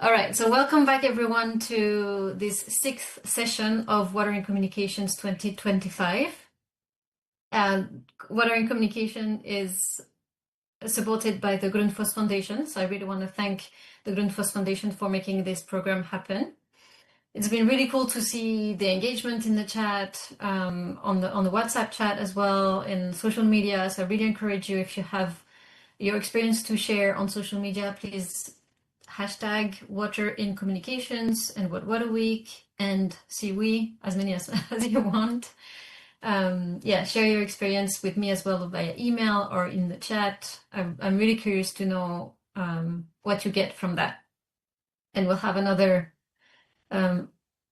All right, so welcome back everyone to this sixth session of Water and Communications 2025. Water and Communication is supported by the Grundfos Foundation, so I really want to thank the Grundfos Foundation for making this program happen. It's been really cool to see the engagement in the chat, on the WhatsApp chat as well, in social media. So I really encourage you, if you have your experience to share on social media, please hashtag Water in Communications and What a Week and CWE, as many as you want. Share your experience with me as well via email or in the chat. I'm really curious to know what you get from that. And we'll have another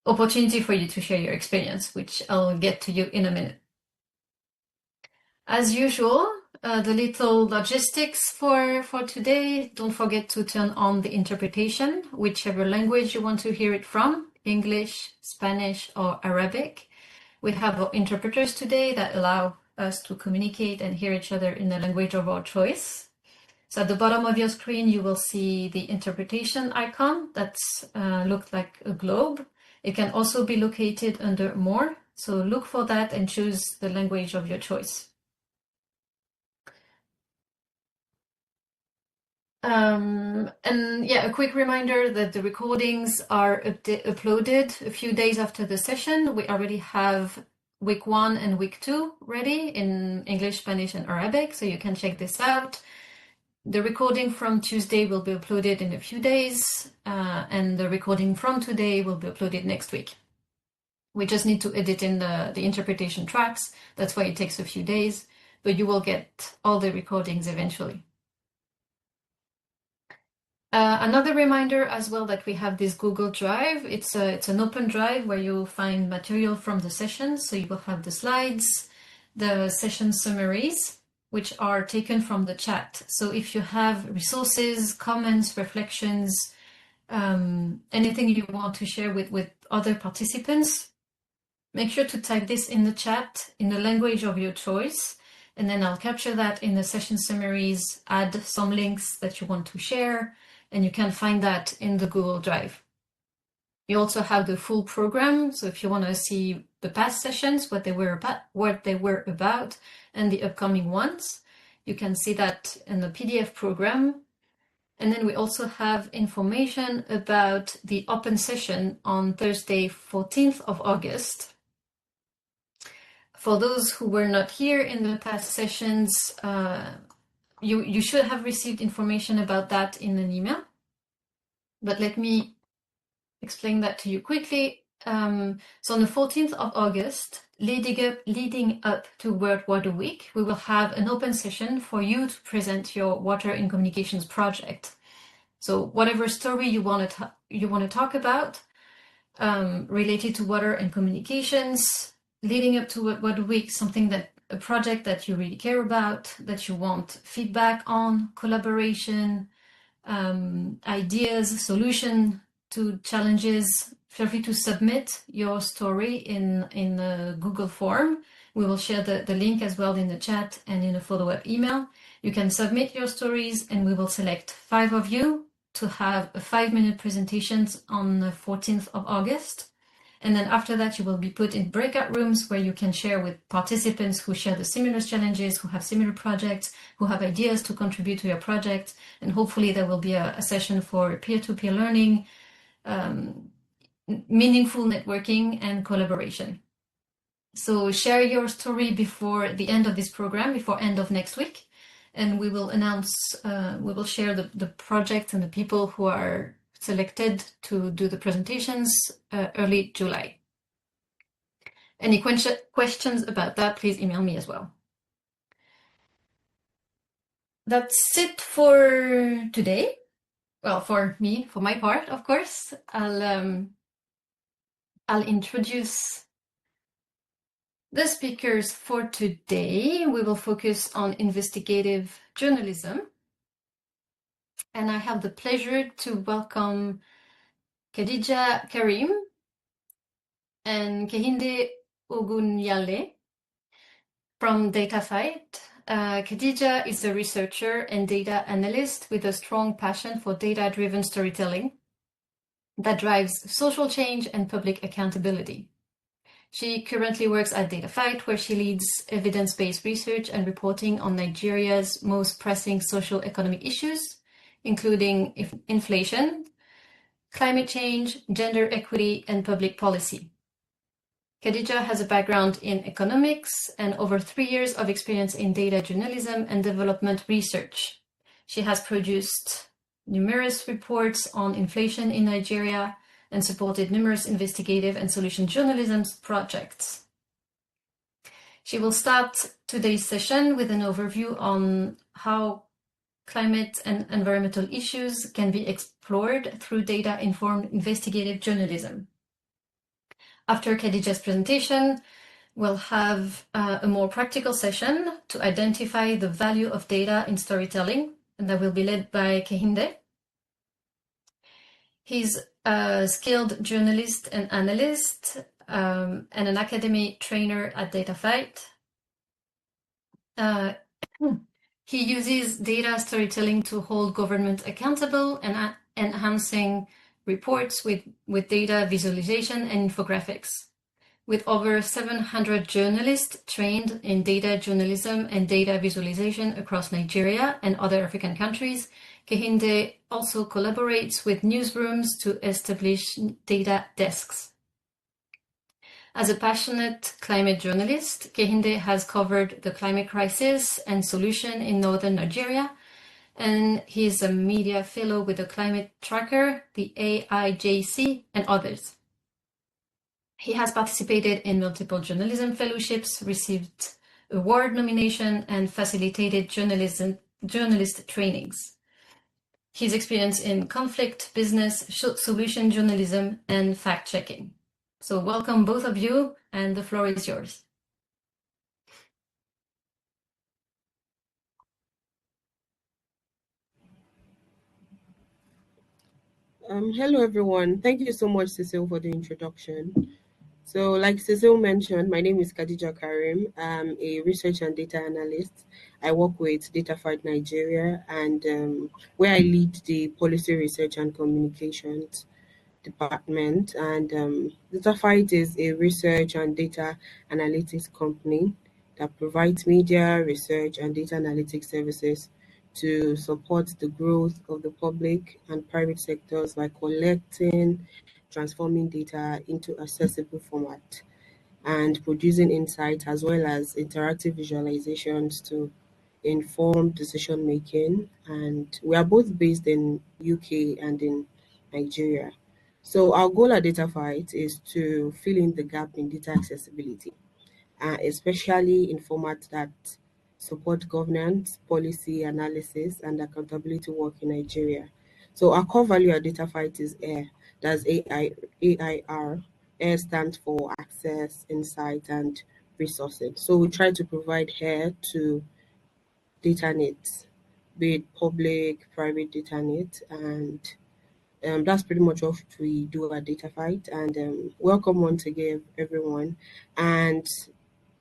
opportunity for you to share your experience, which I'll get to you in a minute. As usual, the little logistics for today. Don't forget to turn on the interpretation, whichever language you want to hear it from, English, Spanish, or Arabic. We have interpreters today that allow us to communicate and hear each other in the language of our choice. So at the bottom of your screen, you will see the interpretation icon that's looked like a globe. It can also be located under More, so look for that and choose the language of your choice. A quick reminder that the recordings are uploaded a few days after the session. We already have week 1 and week 2 ready in English, Spanish, and Arabic, so you can check this out. The recording from Tuesday will be uploaded in a few days, and the recording from today will be uploaded next week. We just need to edit in the interpretation tracks. That's why it takes a few days, but you will get all the recordings eventually. Another reminder as well that we have this Google Drive. It's an open drive where you'll find material from the sessions. So you will have the slides, the session summaries, which are taken from the chat. So if you have resources, comments, reflections, anything you want to share with other participants, make sure to type this in the chat in the language of your choice. And then I'll capture that in the session summaries, add some links that you want to share, and you can find that in the Google Drive. You also have the full program, so if you want to see the past sessions, what they were about, and the upcoming ones, you can see that in the PDF program. And then we also have information about the open session on Thursday, 14th of August. For those who were not here in the past sessions, you should have received information about that in an email, but let me explain that to you quickly. So on the 14th of August, leading up to World Water Week, we will have an open session for you to present your Water in Communications project. So whatever story you want to talk about related to water and communications, leading up to World Water Week, a project that you really care about, that you want feedback on, collaboration, ideas, solution to challenges, feel free to submit your story in the Google form. We will share the link as well in the chat and in a follow-up email. You can submit your stories and we will select 5 of you to have a 5-minute presentations on the 14th of August. And then after that, you will be put in breakout rooms where you can share with participants who share the similar challenges, who have similar projects, who have ideas to contribute to your project. And hopefully there will be a session for peer-to-peer learning, meaningful networking, and collaboration. So share your story before the end of this program, before end of next week. And we will we will share the project and the people who are selected to do the presentations early July. Any questions about that, please email me as well. That's it for today. Well, for me, for my part, of course. I'll introduce the speakers for today. We will focus on investigative journalism. And I have the pleasure to welcome Khadija Kareem and Kehinde Ogunyale from DataFight. Khadija is a researcher and data analyst with a strong passion for data-driven storytelling. that drives social change and public accountability. She currently works at DataFight, where she leads evidence-based research and reporting on Nigeria's most pressing social economic issues, including inflation, climate change, gender equity, and public policy. Khadija has a background in economics and over 3 years of experience in data journalism and development research. She has produced numerous reports on inflation in Nigeria and supported numerous investigative and solution journalism projects. She will start today's session with an overview on how climate and environmental issues can be explored through data-informed investigative journalism. After Khadija's presentation, we'll have a more practical session to identify the value of data in storytelling, and that will be led by Kehinde. He's a skilled journalist and analyst and an academy trainer at DataFight. He uses data storytelling to hold government accountable and enhancing reports with data visualization and infographics. With over 700 journalists trained in data journalism and data visualization across Nigeria and other African countries, Kehinde also collaborates with newsrooms to establish data desks. As a passionate climate journalist, Kehinde has covered the climate crisis and solution in northern Nigeria, and he is a media fellow with the Climate Tracker, the AIJC, and others. He has participated in multiple journalism fellowships, received award nomination, and facilitated journalist trainings. His experience in conflict, business, solution journalism, and fact-checking. So welcome both of you, and the floor is yours. Hello, everyone. Thank you so much, Cecile, for the introduction. So, like Cecile mentioned, my name is Khadija Kareem. I'm a research and data analyst. I work with DataFight Nigeria, and where I lead the policy research and communications department. And DataFight is a research and data analytics company that provides media, research, and data analytics services to support the growth of the public and private sectors by collecting, transforming data into accessible format, and producing insights as well as interactive visualizations to inform decision making. And we are both based in UK and in Nigeria. So our goal at DataFight is to fill in the gap in data accessibility, especially in formats that support governance, policy analysis, and accountability work in Nigeria. So our core value at DataFight is AIR. That's AIR. AIR stands for access, insight, and resourcing. So we try to provide AIR to data needs, be it public, private data needs, and that's pretty much what we do at DataFight. And welcome once again, everyone. And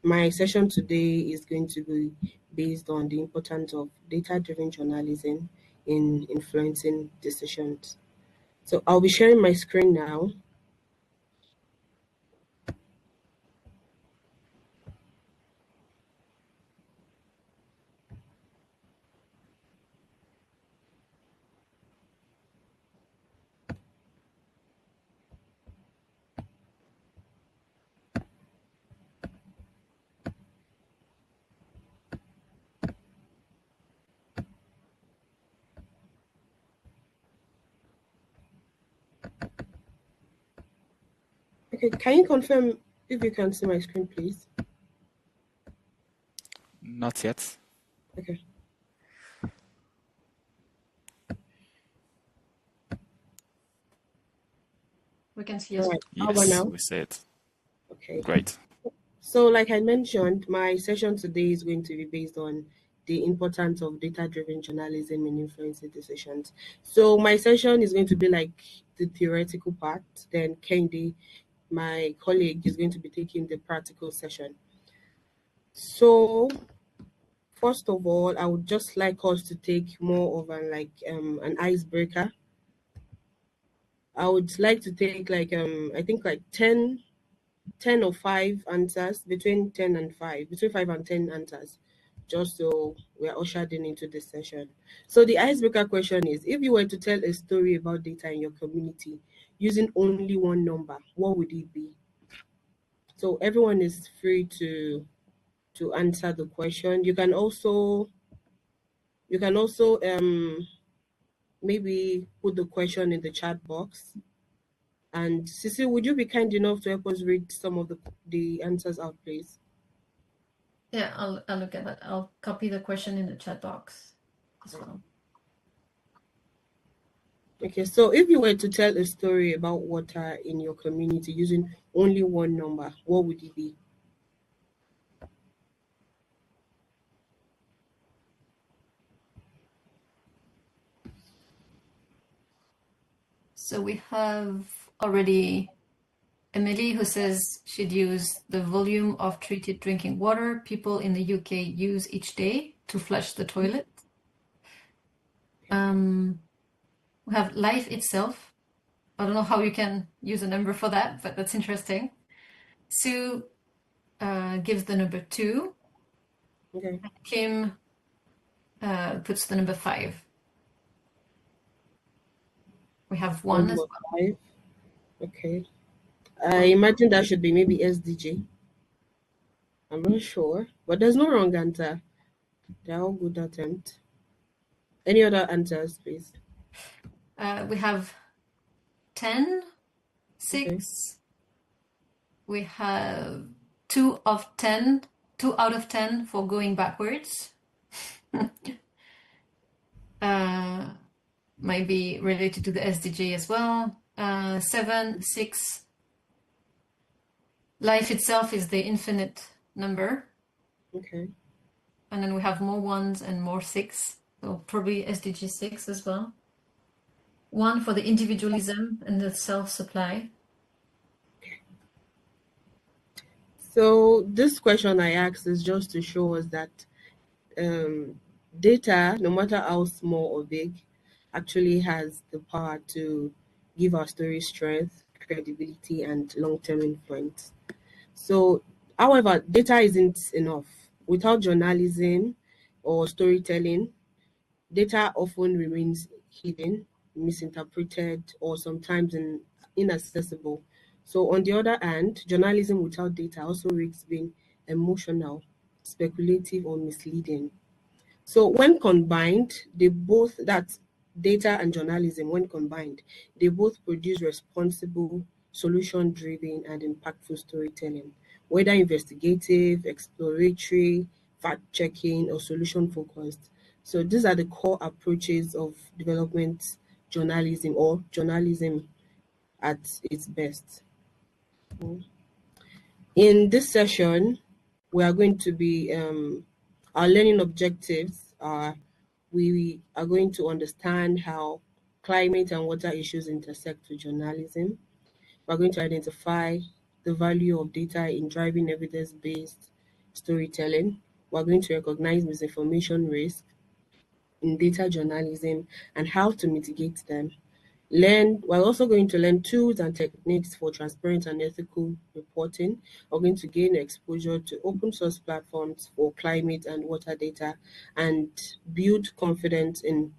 my session today is going to be based on the importance of data-driven journalism in influencing decisions. So I'll be sharing my screen now. Okay, can you confirm if you can see my screen, please? Not yet. Okay. We can see All us. right. How about Yes, now? we see it. Okay. Great. So, like I mentioned, my session today is going to be based on the importance of data-driven journalism in influencing decisions. So, my session is going to be like the theoretical part. Then, Kehinde, my colleague, is going to be taking the practical session. So, first of all, I would just like us to take more of an icebreaker. I would like to take like I think like 10 or 5 answers, between 10 and 5, between 5 and 10 answers, just so we are ushered in into this session. So the icebreaker question is, if you were to tell a story about data in your community using only one number, what would it be? So everyone is free to answer the question. You can also maybe put the question in the chat box. And Cecile, would you be kind enough to help us read some of the answers out, please? Yeah, I'll look at that. I'll copy the question in the chat box as well. Okay, so if you were to tell a story about water in your community using only one number, what would it be? So we have already Emily, who says she'd use the volume of treated drinking water people in the UK use each day to flush the toilet. We have life itself. I don't know how you can use a number for that, but that's interesting. Sue gives the number 2. Okay. Kim puts the number 5. We have 1 as Number well. 5. Okay. I imagine that should be maybe SDG. I'm not sure, but there's no wrong answer. They're all good attempts. Any other answers, please? We have 10, Okay. 6. We have 2 of 10, 2 out of 10 for going backwards. Might be related to the SDG as well. 7, 6. Life itself is the infinite number. Okay. And then we have more 1s and more 6. So probably SDG 6 as well. 1 for the individualism and the self-supply. So this question I asked is just to show us that data, no matter how small or big, actually has the power to give our story strength, credibility, and long-term influence. So, however, data isn't enough. Without journalism or storytelling, data often remains hidden, misinterpreted, or sometimes inaccessible. So, on the other hand, journalism without data also risks being emotional, speculative, or misleading. So when combined, that's data and journalism, when combined, they both produce responsible, solution-driven, and impactful storytelling, whether investigative, exploratory, fact-checking, or solution-focused. So these are the core approaches of development journalism, or journalism at its best. In this session, we are going to be our learning objectives are we are going to understand how climate and water issues intersect with journalism. We're going to identify the value of data in driving evidence-based storytelling. We're going to recognize misinformation risk in data journalism and how to mitigate them. We're also going to learn tools and techniques for transparent and ethical reporting. We're going to gain exposure to open source platforms for climate and water data and build confidence in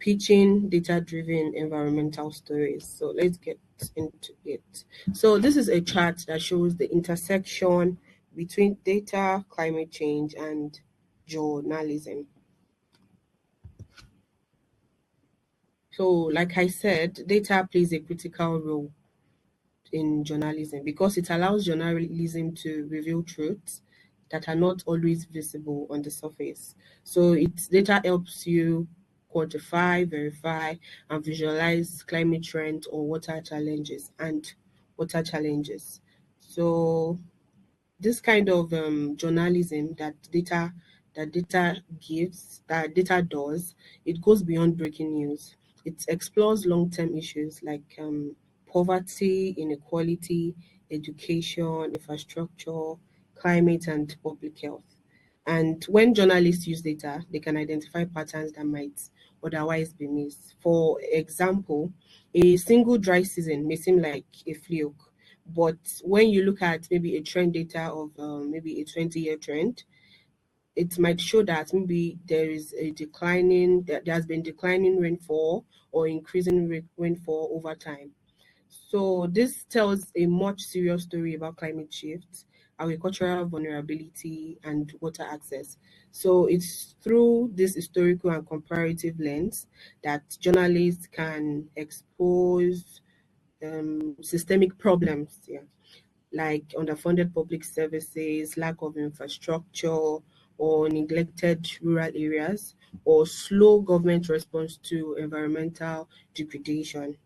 pitching data-driven environmental stories. So let's get into it. So this is a chart that shows the intersection between data, climate change, and journalism. So, like I said, data plays a critical role in journalism because it allows journalism to reveal truths that are not always visible on the surface. So its data helps you quantify, verify, and visualize climate trends or water challenges. So this kind of journalism that data does, it goes beyond breaking news. It explores long-term issues like poverty, inequality, education, infrastructure, climate, and public health. And when journalists use data, they can identify patterns that might otherwise be missed. For example, a single dry season may seem like a fluke, but when you look at maybe a trend data of maybe a 20-year trend, it might show that maybe there has been declining rainfall or increasing rainfall over time. So this tells a much serious story about climate shift, agricultural vulnerability, and water access. So it's through this historical and comparative lens that journalists can expose systemic problems, yeah, like underfunded public services, lack of infrastructure, or neglected rural areas, or slow government response to environmental degradation.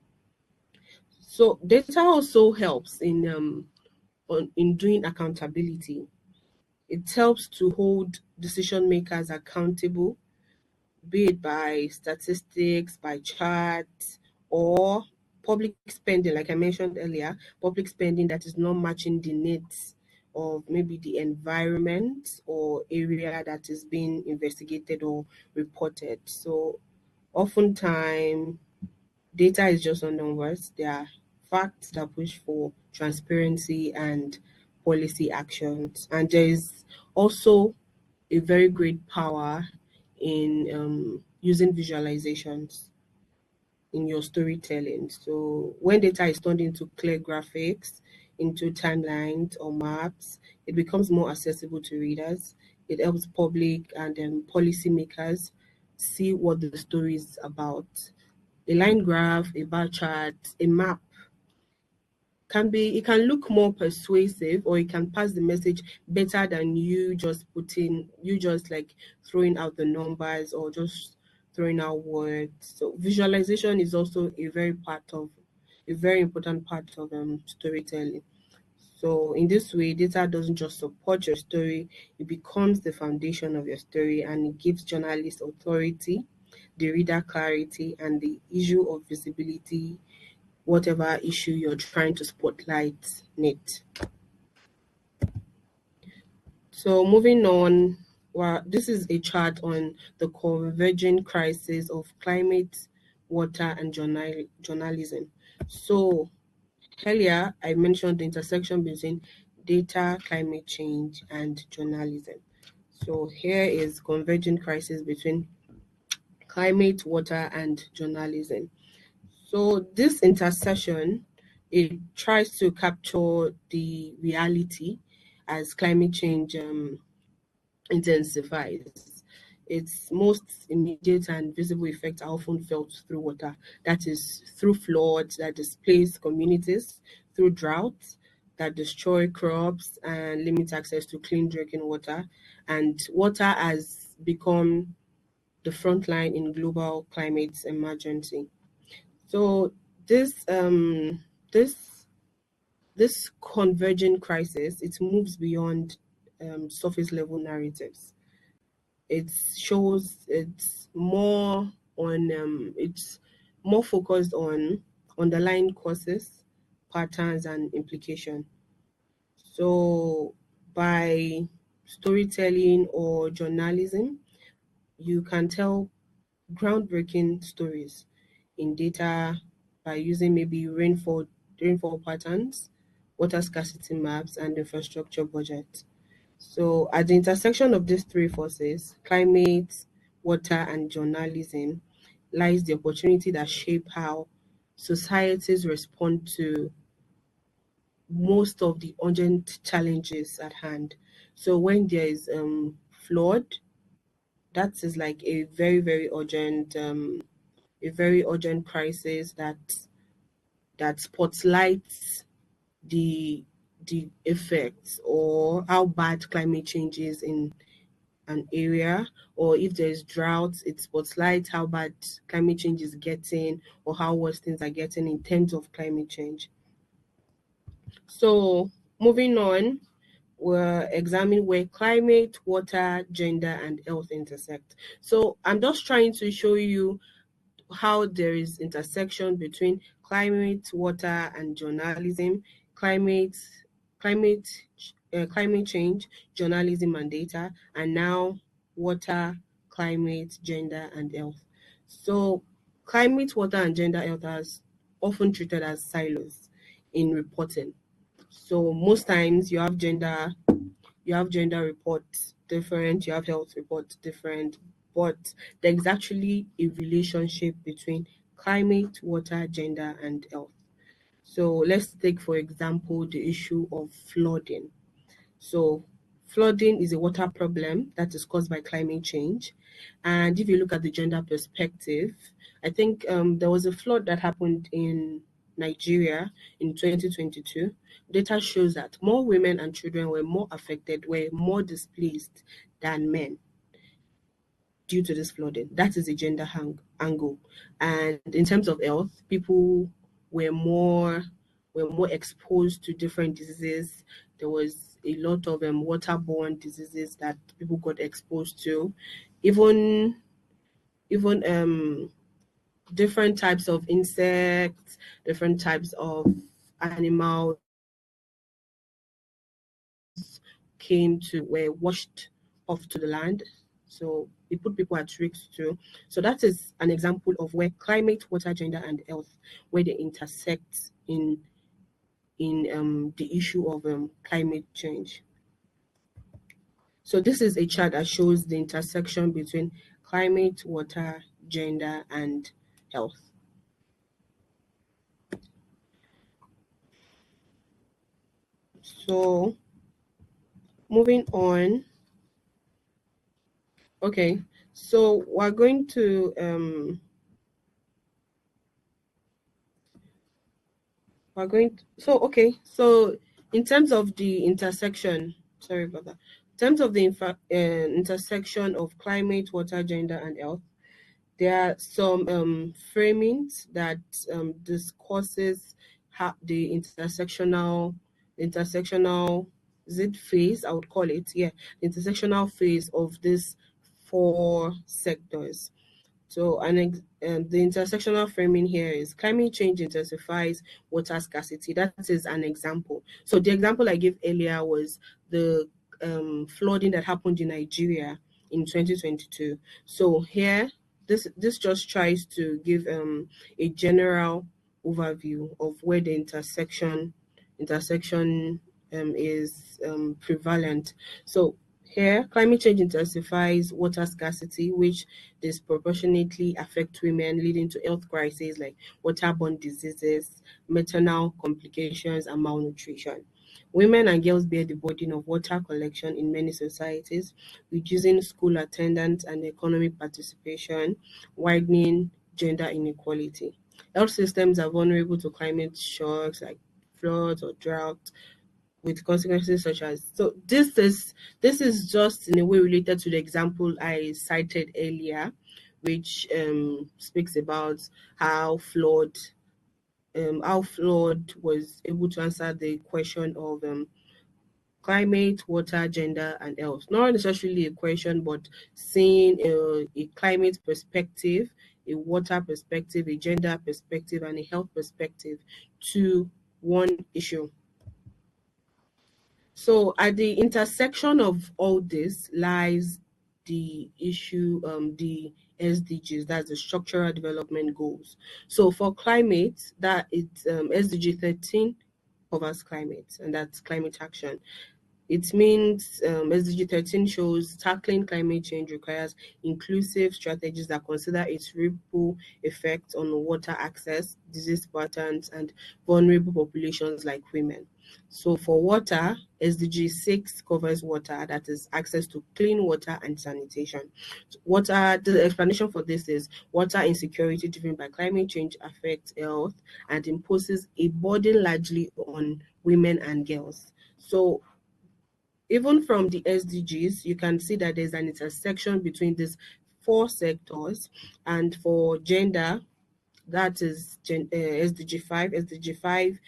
So data also helps in doing accountability. It helps to hold decision makers accountable, be it by statistics, by charts, or public spending, like I mentioned earlier, public spending that is not matching the needs of maybe the environment or area that is being investigated or reported. So oftentimes data is just not numbers. They are facts that push for transparency and policy actions. And there is also a very great power in using visualizations in your storytelling. So when data is turned into clear graphics, into timelines or maps, it becomes more accessible to readers. It helps public and policymakers see what the story is about. A line graph, a bar chart, a map it can look more persuasive, or it can pass the message better than you just like throwing out the numbers or just throwing out words. So visualization is also a very important part of storytelling. So in this way, data doesn't just support your story, it becomes the foundation of your story, and it gives journalists authority, the reader clarity, and the issue of visibility, whatever issue you're trying to spotlight it. So moving on, well, this is a chart on the converging crisis of climate, water, and journalism. So earlier, I mentioned the intersection between data, climate change, and journalism. So here is converging crisis between climate, water, and journalism. So this intersection, it tries to capture the reality as climate change intensifies. Its most immediate and visible effects are often felt through water. That is through floods that displace communities, through droughts that destroy crops and limit access to clean drinking water. And water has become the front line in global climate emergency. So this this this convergent crisis, it moves beyond surface level narratives. It shows it's more focused on underlying causes, patterns, and implication. So by storytelling or journalism, you can tell groundbreaking stories in data by using maybe rainfall patterns, water scarcity maps, and infrastructure budget. So at the intersection of these three forces, climate, water, and journalism, lies the opportunity that shape how societies respond to most of the urgent challenges at hand. So when there is flood, that is like a very urgent crisis that spotlights the the effects or how bad climate change is in an area, or if there's drought, it spotlights how bad climate change is getting or how worse things are getting in terms of climate change. So moving on, we're examining where climate, water, gender, and health intersect. So I'm just trying to show you how there is intersection between climate, water, and journalism, climate, climate, climate change, journalism and data, and now water, climate, gender, and health. So, climate, water, and gender health are often treated as silos in reporting. So most times you have gender reports different, you have health reports different, but there's actually a relationship between climate, water, gender, and health. So let's take, for example, the issue of flooding. So, flooding is a water problem that is caused by climate change. And if you look at the gender perspective, I think there was a flood that happened in Nigeria in 2022. Data shows that more women and children were more affected, were more displaced than men due to this flooding. That is a gender angle. And in terms of health, people were more were more exposed to different diseases. There was a lot of waterborne diseases that people got exposed to. Even different types of insects, different types of animals came to were washed off to the land. So it put people at risk too. So that is an example of where climate, water, gender, and health, where they intersect in the issue of climate change. So this is a chart that shows the intersection between climate, water, gender, and health. So moving on. Okay, so we're going to, so okay, so in terms of the intersection, sorry about that. In terms of the intersection of climate, water, gender, and health, there are some framings that discusses how the intersectional is it phase, I would call it, yeah, the intersectional phase of these four sectors. So, the intersectional framing here is climate change intensifies water scarcity. That is an example. So, the example I gave earlier was the flooding that happened in Nigeria in 2022. So, here, this just tries to give a general overview of where the intersection is prevalent. So, here, climate change intensifies water scarcity, which disproportionately affect women, leading to health crises like waterborne diseases, maternal complications, and malnutrition. Women and girls bear the burden of water collection in many societies, reducing school attendance and economic participation, widening gender inequality. Health systems are vulnerable to climate shocks like floods or drought, with consequences such as, so this is just in a way related to the example I cited earlier, which speaks about how flood was able to answer the question of climate, water, gender, and health. Not necessarily a question, but seeing a climate perspective, a water perspective, a gender perspective, and a health perspective to one issue. So at the intersection of all this lies the issue, the SDGs, that's the Structural Development Goals. So for climate, that it's SDG 13 covers climate, and that's climate action. It means SDG 13 shows tackling climate change requires inclusive strategies that consider its ripple effect on water access, disease patterns, and vulnerable populations like women. So for water, SDG 6 covers water, that is access to clean water and sanitation. Water, the explanation for this is water insecurity driven by climate change affects health and imposes a burden largely on women and girls. So even from the SDGs, you can see that there's an intersection between these four sectors. And for gender, that is SDG 5. SDG 5,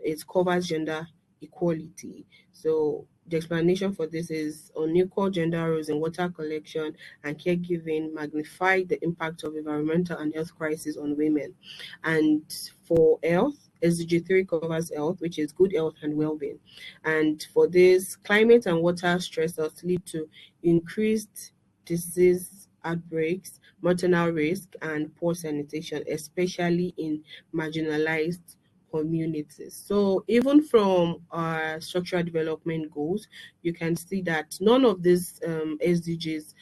it covers gender equality. So the explanation for this is unequal gender roles in water collection and caregiving magnify the impact of environmental and health crisis on women. And for health, SDG 3 covers health, which is good health and well-being. And for this, climate and water stressors lead to increased disease outbreaks, maternal risk, and poor sanitation, especially in marginalized communities. So even from our structural development goals, you can see that none of these SDGs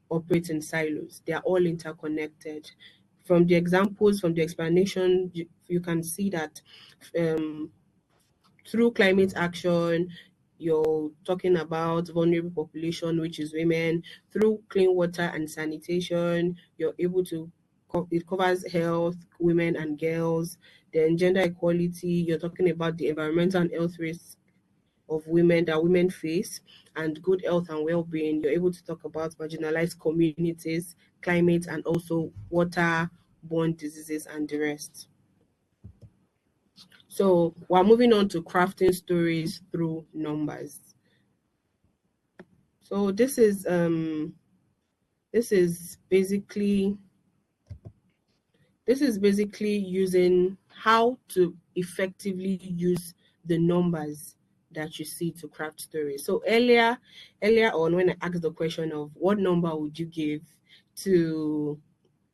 operate in silos. They are all interconnected. From the examples, from the explanation, you can see that um, through climate action, you're talking about vulnerable population, which is women. Through clean water and sanitation, you're able to it covers health, women and girls. Then gender equality, you're talking about the environmental and health risks of women that women face, and good health and well-being. You're able to talk about marginalized communities, climate, and also water-borne diseases and the rest. So we're moving on to crafting stories through numbers. So this is basically using how to effectively use the numbers that you see to craft stories. So earlier on, when I asked the question of what number would you give to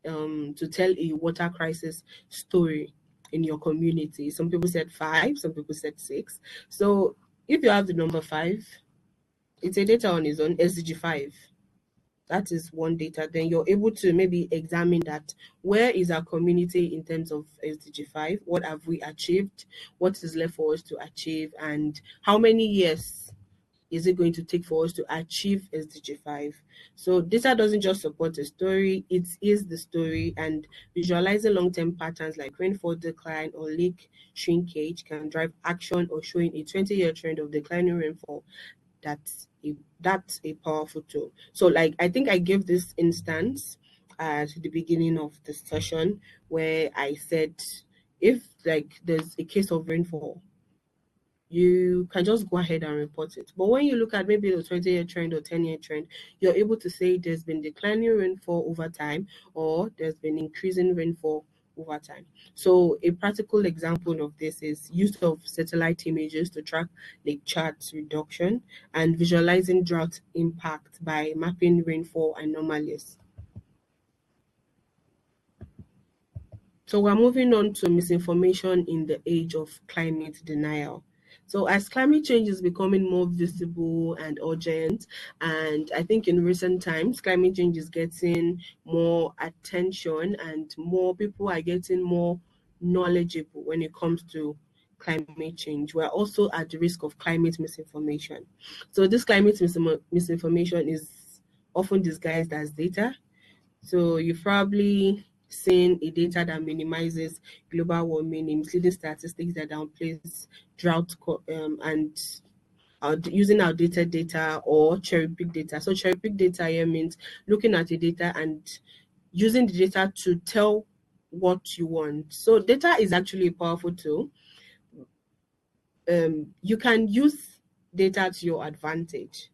tell a water crisis story in your community, some people said 5, some people said 6. So if you have the number 5, it's a data on its own, SDG 5. That is one data. Then you're able to maybe examine that. Where is our community in terms of SDG 5? What have we achieved? What is left for us to achieve? And how many years is it going to take for us to achieve SDG 5? So data doesn't just support a story, it is the story, and visualizing long-term patterns like rainfall decline or lake shrinkage can drive action, or showing a 20-year trend of declining rainfall. That's a powerful tool. So like I think I gave this instance at the beginning of the session where I said if like there's a case of rainfall, you can just go ahead and report it. But when you look at maybe the 20-year trend or 10-year trend, you're able to say there's been declining rainfall over time, or there's been increasing rainfall over time. So a practical example of this is use of satellite images to track lake charts reduction, and visualizing drought impact by mapping rainfall anomalies. So we're moving on to misinformation in the age of climate denial. So as climate change is becoming more visible and urgent, and I think in recent times, climate change is getting more attention and more people are getting more knowledgeable when it comes to climate change. We're also at the risk of climate misinformation. So this misinformation is often disguised as data. So you've probably seen a data that minimizes global warming, including statistics that downplays and using outdated data or cherry pick data. So cherry pick data here means looking at the data and using the data to tell what you want. So data is actually a powerful tool. You can use data to your advantage.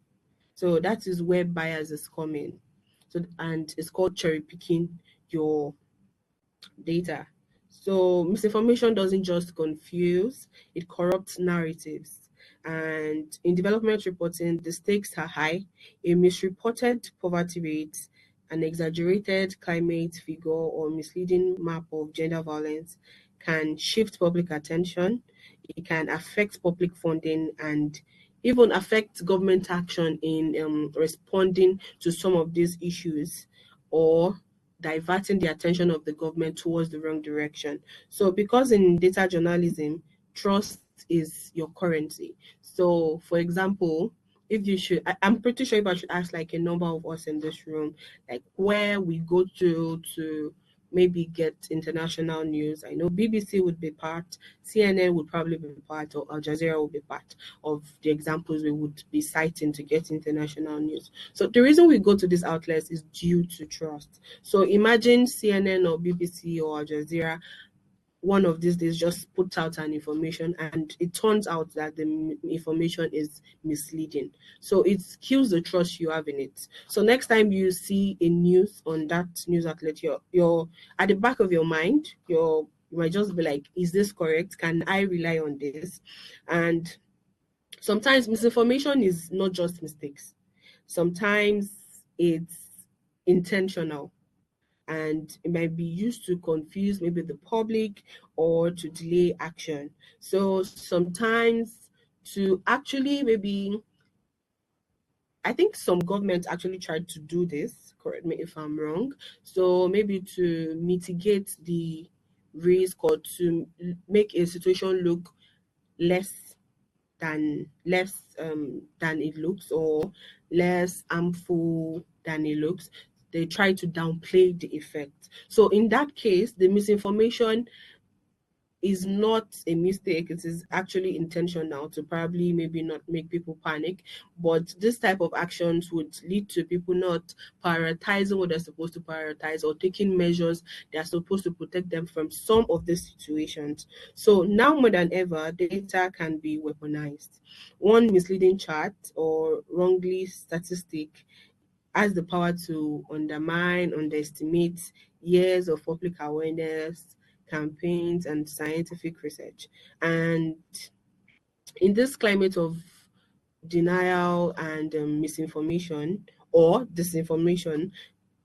So that is where bias is coming. So and it's called cherry picking your data. So misinformation doesn't just confuse, it corrupts narratives. And in development reporting, the stakes are high. A misreported poverty rate, an exaggerated climate figure, or misleading map of gender violence can shift public attention. It can affect public funding and even affect government action in responding to some of these issues, or diverting the attention of the government towards the wrong direction. So, because in data journalism, trust is your currency. So, for example, if you should, I'm pretty sure if I should ask like a number of us in this room, like where we go to maybe get international news. I know BBC would be part, CNN would probably be part, or Al Jazeera would be part of the examples we would be citing to get international news. So the reason we go to these outlets is due to trust. So imagine CNN or BBC or Al Jazeera one of these days just put out an information and it turns out that the information is misleading. So it kills the trust you have in it. So next time you see a news on that news outlet, you're at the back of your mind, you're You might just be like, is this correct? Can I rely on this? And sometimes misinformation is not just mistakes. Sometimes it's intentional, and it might be used to confuse maybe the public or to delay action. So sometimes to actually maybe, I think some governments actually tried to do this, correct me if I'm wrong. So maybe to mitigate the risk or to make a situation look less than it looks, or less harmful than it looks, they try to downplay the effect. So in that case, the misinformation is not a mistake. It is actually intentional to probably maybe not make people panic. But this type of actions would lead to people not prioritizing what they're supposed to prioritize, or taking measures that are supposed to protect them from some of these situations. So now more than ever, data can be weaponized. One misleading chart or wrongly statistic has the power to underestimate years of public awareness, campaigns, and scientific research. And in this climate of denial and misinformation or disinformation,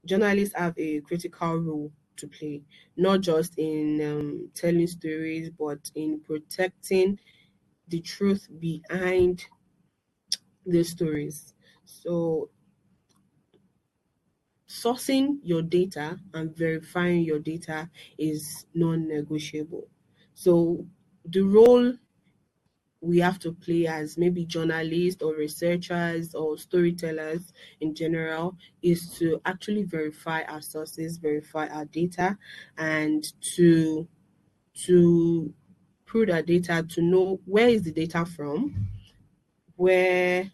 journalists have a critical role to play, not just in telling stories, but in protecting the truth behind the stories. So sourcing your data and verifying your data is non-negotiable. So the role we have to play as maybe journalists or researchers or storytellers in general is to actually verify our sources, verify our data, and to prove our data, to know where is the data from, where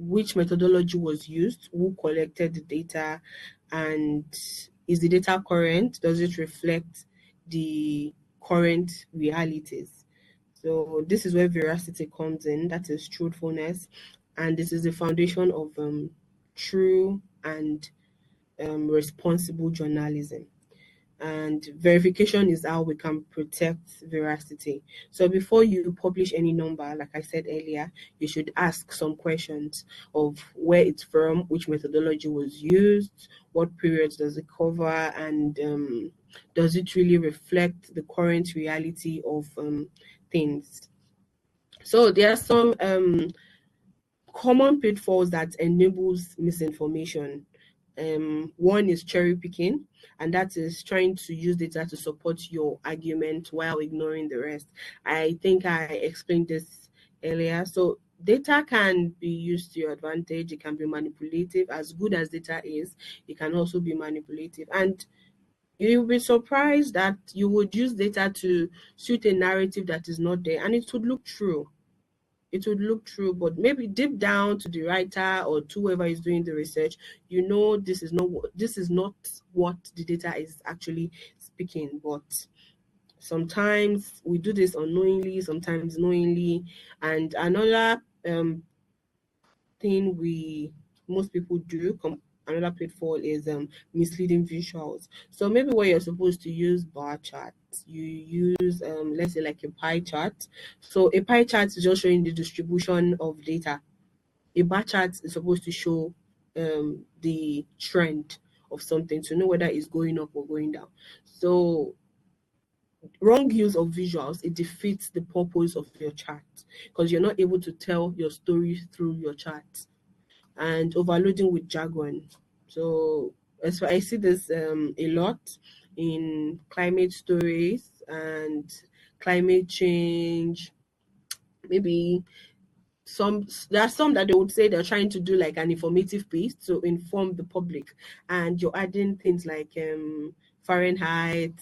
which methodology was used, who collected the data, and is the data current? Does it reflect the current realities? So this is where veracity comes in. That is truthfulness, and this is the foundation of true and responsible journalism. And verification is how we can protect veracity. So before you publish any number, like I said earlier, you should ask some questions of where it's from, which methodology was used, what periods does it cover, and does it really reflect the current reality of things. So there are some common pitfalls that enables misinformation. One is cherry picking, and that is trying to use data to support your argument while ignoring the rest. I think I explained this earlier. So data can be used to your advantage. It can be manipulative. As good as data is, it can also be manipulative. And you'll be surprised that you would use data to suit a narrative that is not there, and it would look true. It would look true, but maybe deep down to the writer or to whoever is doing the research, you know this is not what the data is actually speaking. But sometimes we do this unknowingly, sometimes knowingly. And another thing we most people do, another pitfall is misleading visuals. So maybe where you're supposed to use bar charts, you use let's say like a pie chart. So a pie chart is just showing the distribution of data. A bar chart is supposed to show the trend of something, to know whether it's going up or going down. So wrong use of visuals, it defeats the purpose of your chart, because you're not able to tell your story through your chart. And overloading with jargon. So as I see this a lot in climate stories and climate change. Maybe there are some that they would say they're trying to do like an informative piece to inform the public, and you're adding things like Fahrenheit,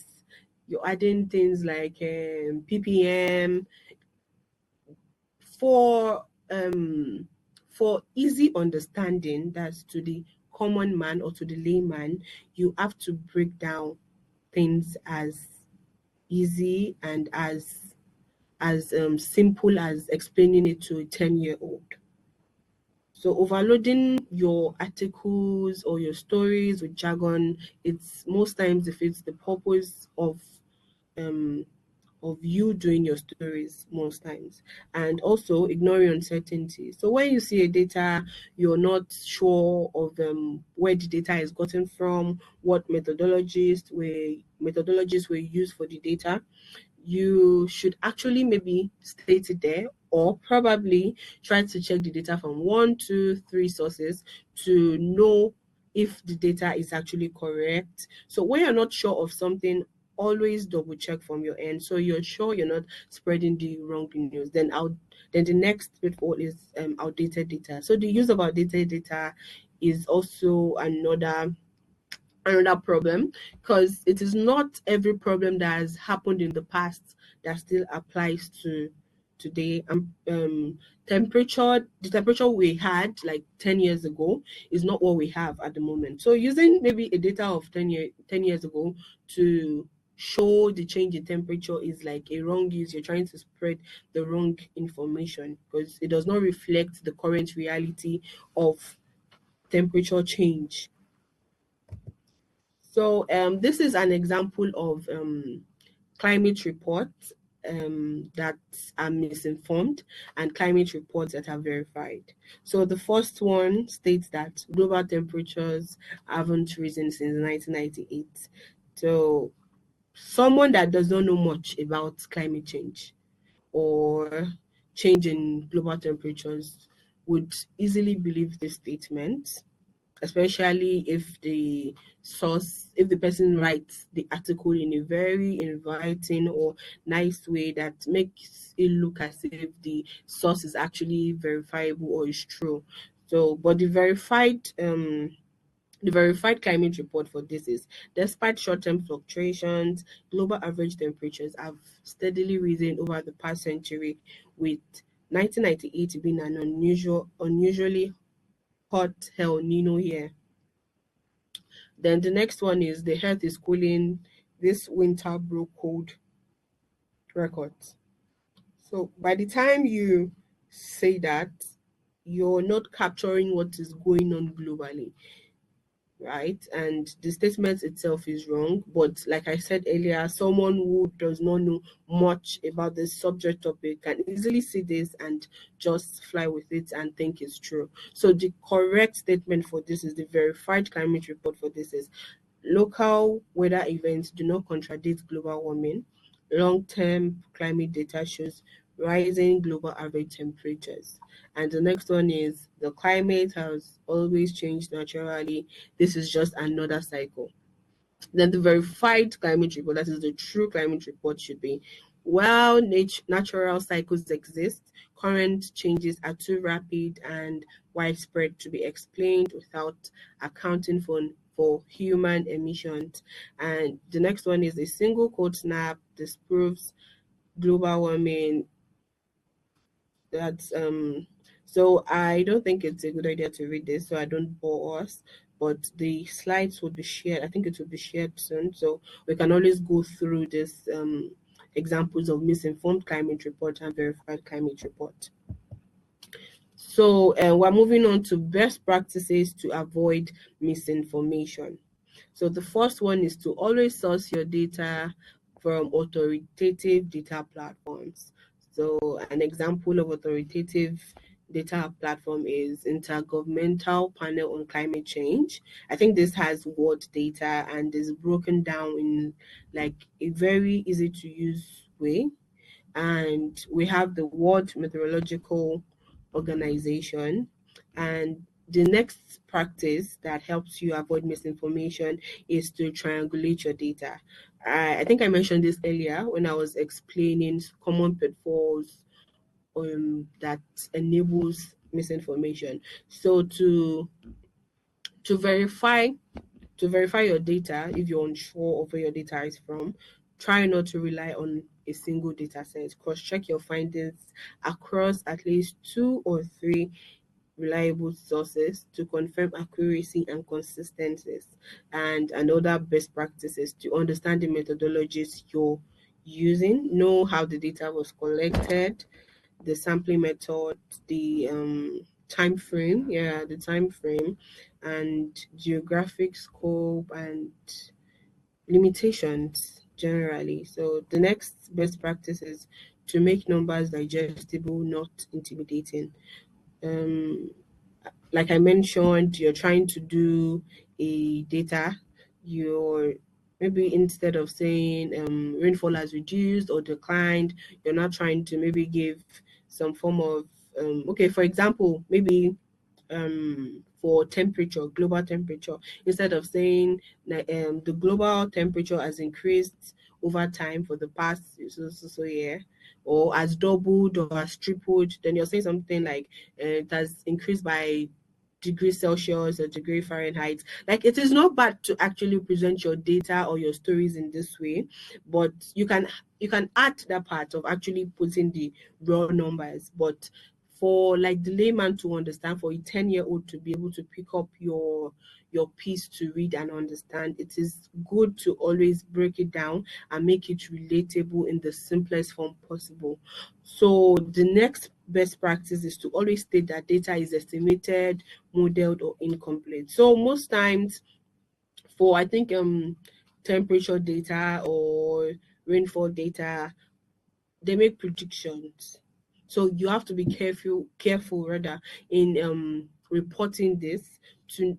you're adding things like ppm for easy understanding. That's to the common man or to the layman. You have to break down things as easy and as simple as explaining it to a 10-year-old. So overloading your articles or your stories with jargon, it's most times defeats the purpose of of you doing your stories most times, and also ignoring uncertainty. So when you see a data, you're not sure of where the data is gotten from, what methodologies were used for the data, you should actually maybe state it there, or probably try to check the data from 1, 2, 3 sources to know if the data is actually correct. So when you're not sure of something, always double check from your end so you're sure you're not spreading the wrong news. Then the next pitfall is outdated data. So the use of outdated data is also another problem, because it is not every problem that has happened in the past that still applies to today. The temperature we had like 10 years ago is not what we have at the moment. So using maybe a data of 10 years ago to show the change in temperature is like a wrong use. You're trying to spread the wrong information because it does not reflect the current reality of temperature change. So this is an example of climate reports that are misinformed and climate reports that are verified. So the first one states that global temperatures haven't risen since 1998. So someone that does not know much about climate change or change in global temperatures would easily believe this statement, especially if the person writes the article in a very inviting or nice way that makes it look as if the source is actually verifiable or is true. So but the verified climate report for this is: despite short-term fluctuations, global average temperatures have steadily risen over the past century, with 1998 being an unusually hot El Nino year. Then the next one is: the earth is cooling. This winter broke cold records. So by the time you say that, you're not capturing what is going on globally, right? And the statement itself is wrong. But like I said earlier, someone who does not know much about this subject topic can easily see this and just fly with it and think it's true. So the correct statement for this is: the verified climate report for this is: local weather events do not contradict global warming. Long-term climate data shows rising global average temperatures. And the next one is: the climate has always changed naturally. This is just another cycle. Then the verified climate report, that is the true climate report, should be: while natural cycles exist, current changes are too rapid and widespread to be explained without accounting for human emissions. And the next one is: a single cold snap disproves global warming. That's so I don't think it's a good idea to read this, so I don't bore us. But the slides will be shared. I think it will be shared soon, so we can always go through this examples of misinformed climate report and verified climate report. So we're moving on to best practices to avoid misinformation. So the first one is to always source your data from authoritative data platforms. So an example of authoritative data platform is Intergovernmental Panel on Climate Change. I think this has world data and is broken down in like a very easy to use way. And we have the World Meteorological Organization. And the next practice that helps you avoid misinformation is to triangulate your data. I think I mentioned this earlier when I was explaining common pitfalls that enables misinformation. So to verify to verify your data, if you're unsure of where your data is from, try not to rely on a single data set. Cross check your findings across at least 2 or 3 reliable sources to confirm accuracy and consistencies. And another best practice is to understand the methodologies you're using, know how the data was collected, the sampling method, the time frame, and geographic scope and limitations. generally. So the next best practice is to make numbers digestible, not intimidating. Um, like I mentioned, you're trying to do a data, you're maybe instead of saying rainfall has reduced or declined, you're not trying to maybe give some form of okay, for example, maybe for temperature, global temperature, instead of saying that the global temperature has increased over time for the past so year, or has doubled or has tripled, then you're saying something like it has increased by degrees Celsius or degree Fahrenheit. Like, it is not bad to actually present your data or your stories in this way, but you can add that part of actually putting the raw numbers. But for like the layman to understand, for a 10-year-old to be able to pick up your piece to read and understand, it is good to always break it down and make it relatable in the simplest form possible. So the next best practice is to always state that data is estimated, modeled, or incomplete. So most times, for I think temperature data or rainfall data, they make predictions. So you have to be careful rather in reporting this in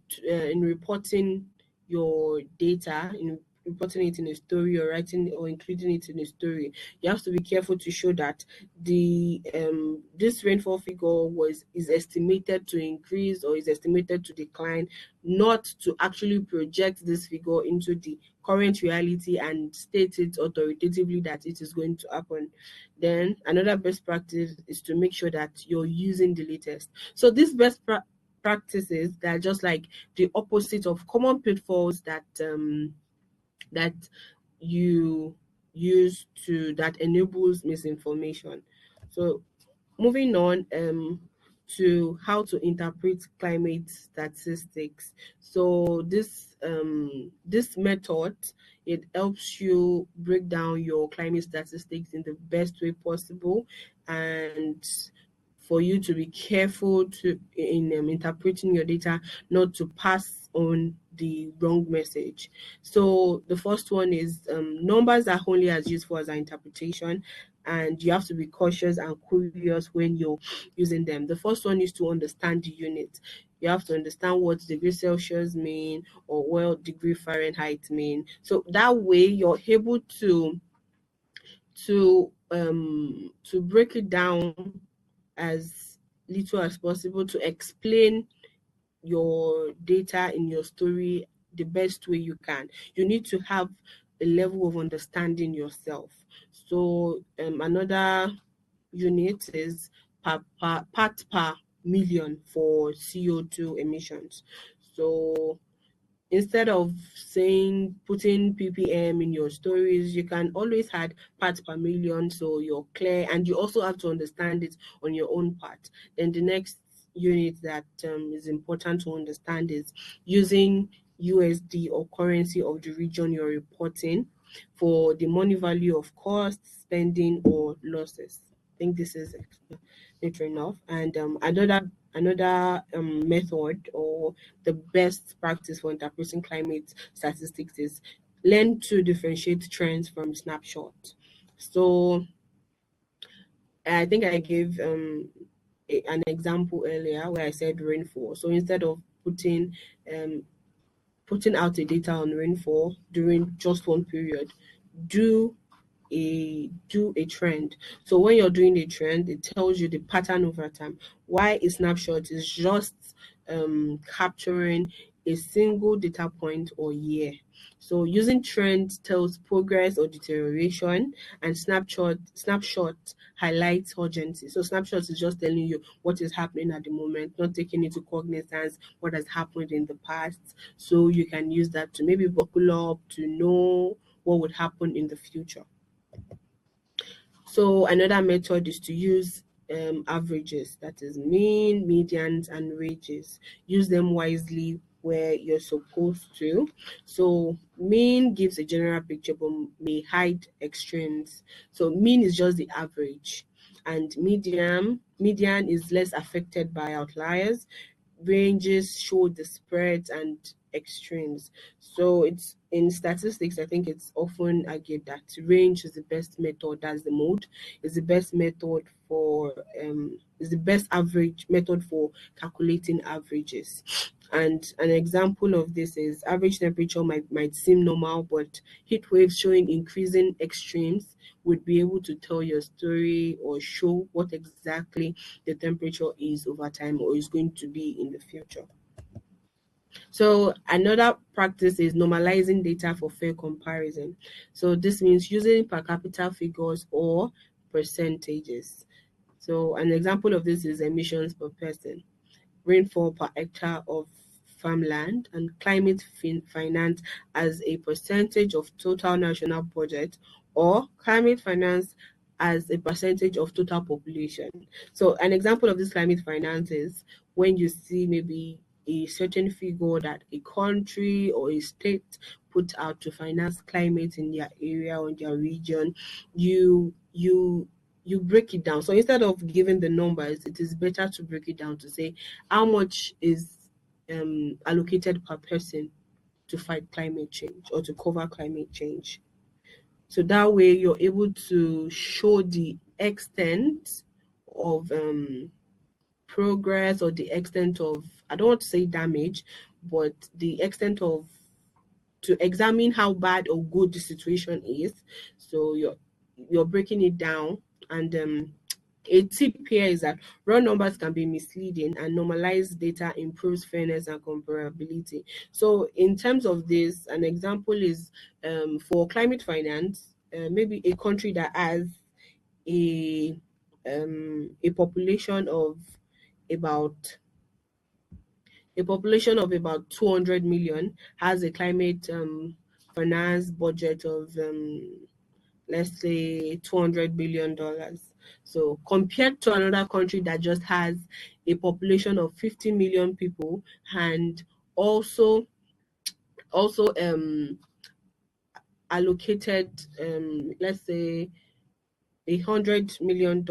reporting your data, in reporting it in a story or writing or including it in a story. You have to be careful to show that the this rainfall figure was is estimated to increase or is estimated to decline, not to actually project this figure into the current reality and state it authoritatively that it is going to happen. Then another best practice is to make sure that you're using the latest. So these practices, that are just like the opposite of common pitfalls that you use to that enables misinformation. So moving on to how to interpret climate statistics. So this method, it helps you break down your climate statistics in the best way possible, and for you to be careful to in interpreting your data, not to pass on the wrong message. So the first one is numbers are only as useful as our interpretation, and you have to be cautious and curious when you're using them. The first one is to understand the unit. You have to understand what degree Celsius mean or what degree Fahrenheit mean. So that way you're able to break it down as little as possible, to explain your data in your story the best way you can. You need to have a level of understanding yourself. So another unit is part per million for CO2 emissions. So instead of saying putting ppm in your stories, you can always add parts per million, so you're clear, and you also have to understand it on your own part. Then the next unit that is important to understand is using USD or currency of the region you're reporting for the money value of costs, spending, or losses. I think this is explanatory enough. And another method, or the best practice for interpreting climate statistics, is learn to differentiate trends from snapshots. So I think I gave an example earlier where I said rainfall. So instead of um, putting out the data on rainfall during just one period, do a trend. So when you're doing a trend, it tells you the pattern over time. Why a snapshot is just capturing a single data point or year. So using trend tells progress or deterioration, and snapshot highlights urgency. So snapshot is just telling you what is happening at the moment, not taking into cognizance what has happened in the past. So you can use that to maybe buckle up to know what would happen in the future. So another method is to use averages, that is mean, medians, and ranges. Use them wisely where you're supposed to. So mean gives a general picture but may hide extremes. So mean is just the average, and median is less affected by outliers. Ranges show the spread, and extremes. So it's in statistics, I think it's often argued that range is the best method, that's the mode, is the best method for is the best average method for calculating averages. And an example of this is average temperature might seem normal, but heat waves showing increasing extremes would be able to tell your story or show what exactly the temperature is over time or is going to be in the future. So another practice is normalizing data for fair comparison. So this means using per capita figures or percentages. So an example of this is emissions per person, rainfall per hectare of farmland, and climate finance as a percentage of total national budget, or climate finance as a percentage of total population. So an example of this climate finance is when you see maybe a certain figure that a country or a state put out to finance climate in their area or in their region, you break it down. So instead of giving the numbers, it is better to break it down to say how much is allocated per person to fight climate change or to cover climate change. So that way you're able to show the extent of progress or the extent of, I don't want to say damage, but the extent of, to examine how bad or good the situation is. So you're breaking it down. And a tip here is that raw numbers can be misleading, and normalized data improves fairness and comparability. So in terms of this, an example is for climate finance, maybe a country that has a a population of about a population of about 200 million has a climate finance budget of let's say $200 billion. So compared to another country that just has a population of 50 million people and also allocated let's say $100 million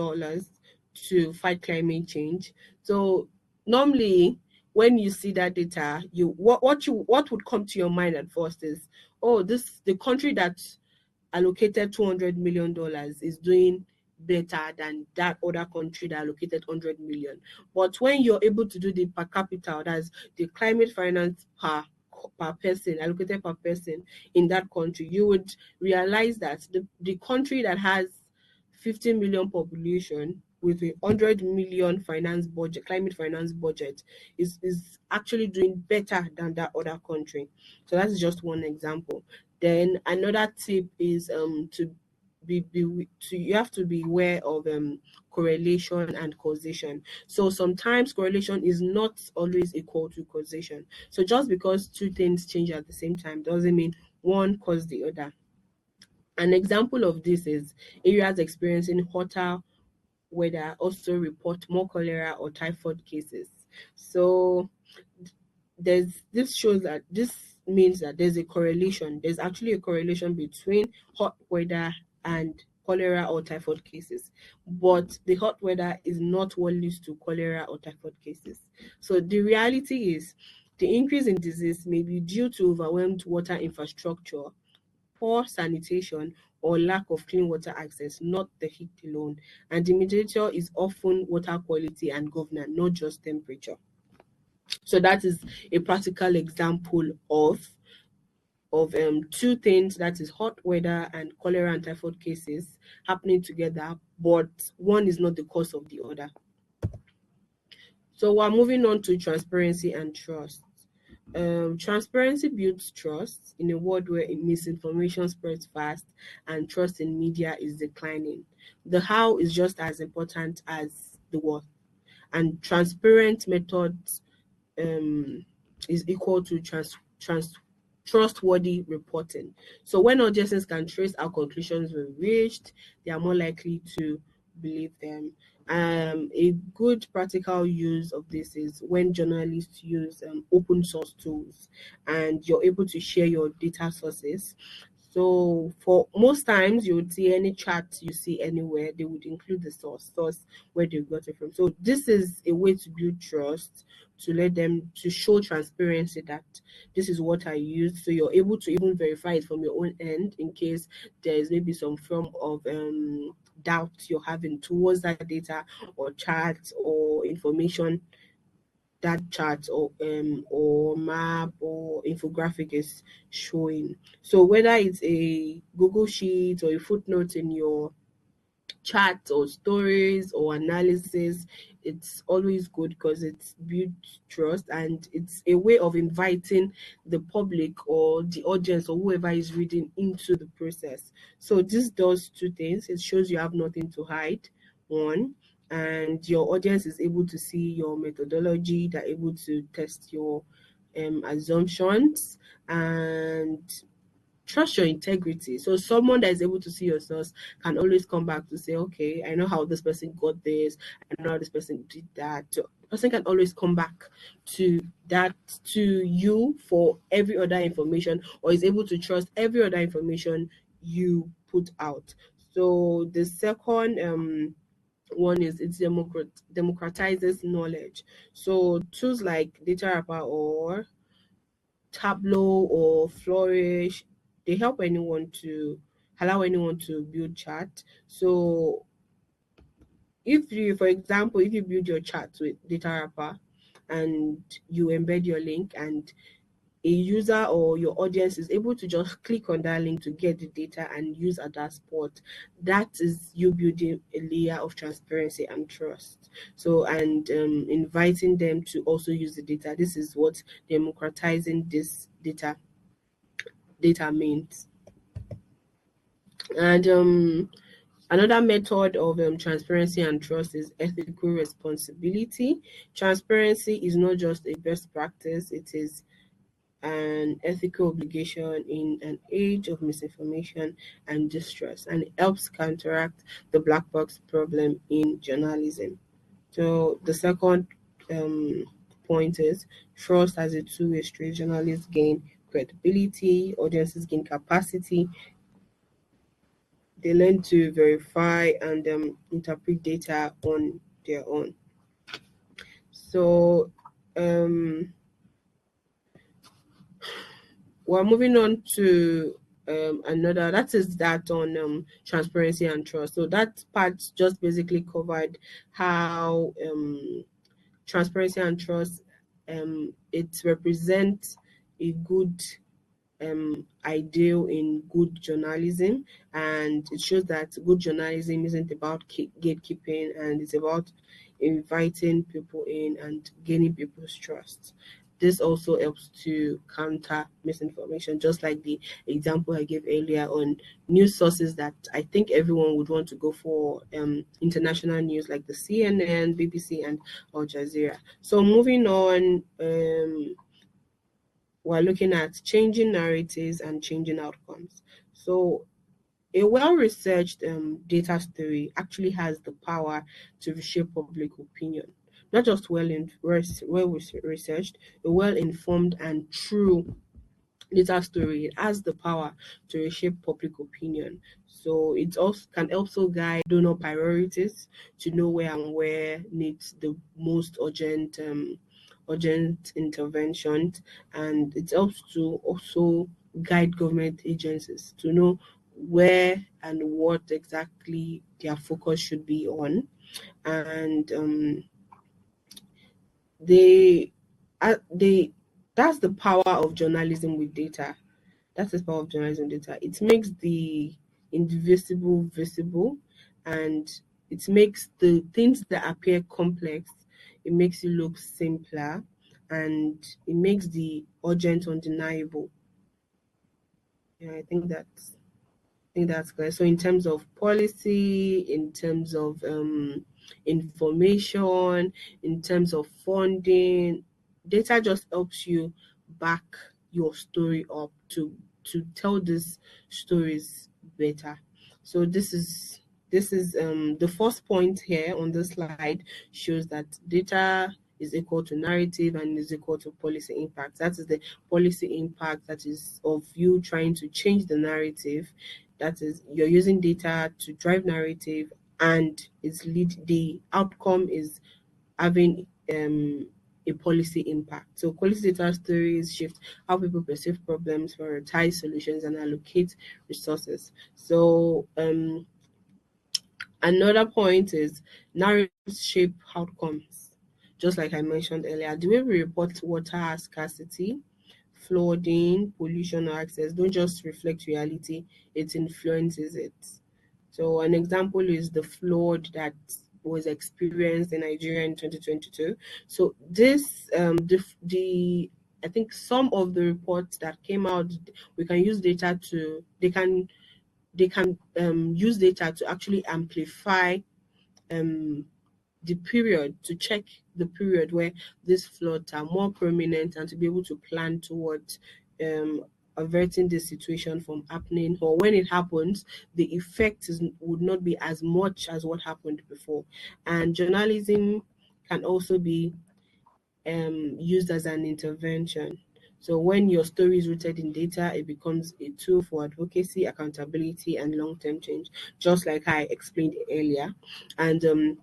to fight climate change. So normally when you see that data, what would come to your mind at first is, oh, this the country that allocated $200 million is doing better than that other country that allocated 100 million. But when you're able to do the per capita, that's the climate finance per person, allocated per person in that country, you would realize that the country that has 50 million population with a 100 million finance budget, climate finance budget, is actually doing better than that other country. So that's just one example. Then another tip is to you have to be aware of correlation and causation. So sometimes correlation is not always equal to causation. So just because two things change at the same time doesn't mean one caused the other. An example of this is areas experiencing hotter weather also report more cholera or typhoid cases. So this shows that this means that there's a correlation. There's actually a correlation between hot weather and cholera or typhoid cases. But the hot weather is not what leads to cholera or typhoid cases. So the reality is the increase in disease may be due to overwhelmed water infrastructure, poor sanitation, or lack of clean water access, not the heat alone. And the mediator is often water quality and governance, not just temperature. So that is a practical example of two things, that is hot weather and cholera and typhoid cases happening together, but one is not the cause of the other. So we're moving on to transparency and trust. Transparency builds trust in a world where misinformation spreads fast and trust in media is declining. The how is just as important as the what, and transparent methods is equal to trustworthy reporting. So when audiences can trace how conclusions were reached, they are more likely to believe them. A good practical use of this is when journalists use open source tools and you're able to share your data sources. So for most times you would see any chat you see anywhere, they would include the source where they got it from. So this is a way to build trust, to let them, to show transparency that this is what I used. So you're able to even verify it from your own end in case there is maybe some form of doubt you're having towards that data or chat or information that chart or map or infographic is showing. So whether it's a Google sheet or a footnote in your chat or stories or analysis, it's always good because it's built trust and it's a way of inviting the public or the audience or whoever is reading into the process. So this does two things. It shows you have nothing to hide, one, and your audience is able to see your methodology, they're able to test your assumptions and trust your integrity. So someone that is able to see your source can always come back to say, okay, I know how this person got this, I know how this person did that. So the person can always come back to that, to you, for every other information, or is able to trust every other information you put out. So the second one is it democratizes knowledge. So tools like Data Wrapper or Tableau or Flourish, they help anyone to allow anyone to build chat. So if you, for example, if you build your chat with Data Wrapper and you embed your link and a user or your audience is able to just click on that link to get the data and use at that spot, that is you building a layer of transparency and trust. So and inviting them to also use the data. This is what democratizing this data means. And another method of transparency and trust is ethical responsibility. Transparency is not just a best practice, it is an ethical obligation in an age of misinformation and distrust, and it helps counteract the black box problem in journalism. So the second um, point is trust as a two-way street. Journalists gain credibility, audiences gain capacity, they learn to verify and interpret data on their own. So um, we're moving on to another, that is that on transparency and trust. So that part just basically covered how transparency and trust it represents a good ideal in good journalism, and it shows that good journalism isn't about gatekeeping, and it's about inviting people in and gaining people's trust. This also helps to counter misinformation, just like the example I gave earlier on news sources that I think everyone would want to go for, international news like the CNN, BBC, and Al Jazeera. So moving on, we're looking at changing narratives and changing outcomes. So a well-researched data story actually has the power to reshape public opinion. Not just well researched, a well-informed and true data story, it has the power to reshape public opinion. So it also can also guide donor priorities to know where needs the most urgent interventions, and it helps to also guide government agencies to know where and what exactly their focus should be on. And they they that's the power of journalism with data. That's the power of journalism data. It makes the indivisible visible, and it makes the things that appear complex, it makes it look simpler, and it makes the urgent undeniable. Yeah, I think that's clear. So in terms of policy, in terms of information, in terms of funding, data just helps you back your story up to tell these stories better. So this is the first point here on the slide shows that data is equal to narrative and is equal to policy impact. That is the policy impact that is of you trying to change the narrative. That is, you're using data to drive narrative, and the outcome is having a policy impact. So policy data stories shift how people perceive problems, prioritize solutions, and allocate resources. So another point is narratives shape outcomes. Just like I mentioned earlier, the way we report water scarcity, flooding, pollution, or access don't just reflect reality, it influences it. So an example is the flood that was experienced in Nigeria in 2022. So this the I think some of the reports that came out, we can use data to they can use data to actually amplify um the period, to check the period where these floods are more prominent, and to be able to plan towards um, averting the situation from happening, or when it happens, the effect would not be as much as what happened before. And journalism can also be used as an intervention. So when your story is rooted in data, it becomes a tool for advocacy, accountability, and long-term change, just like I explained earlier. And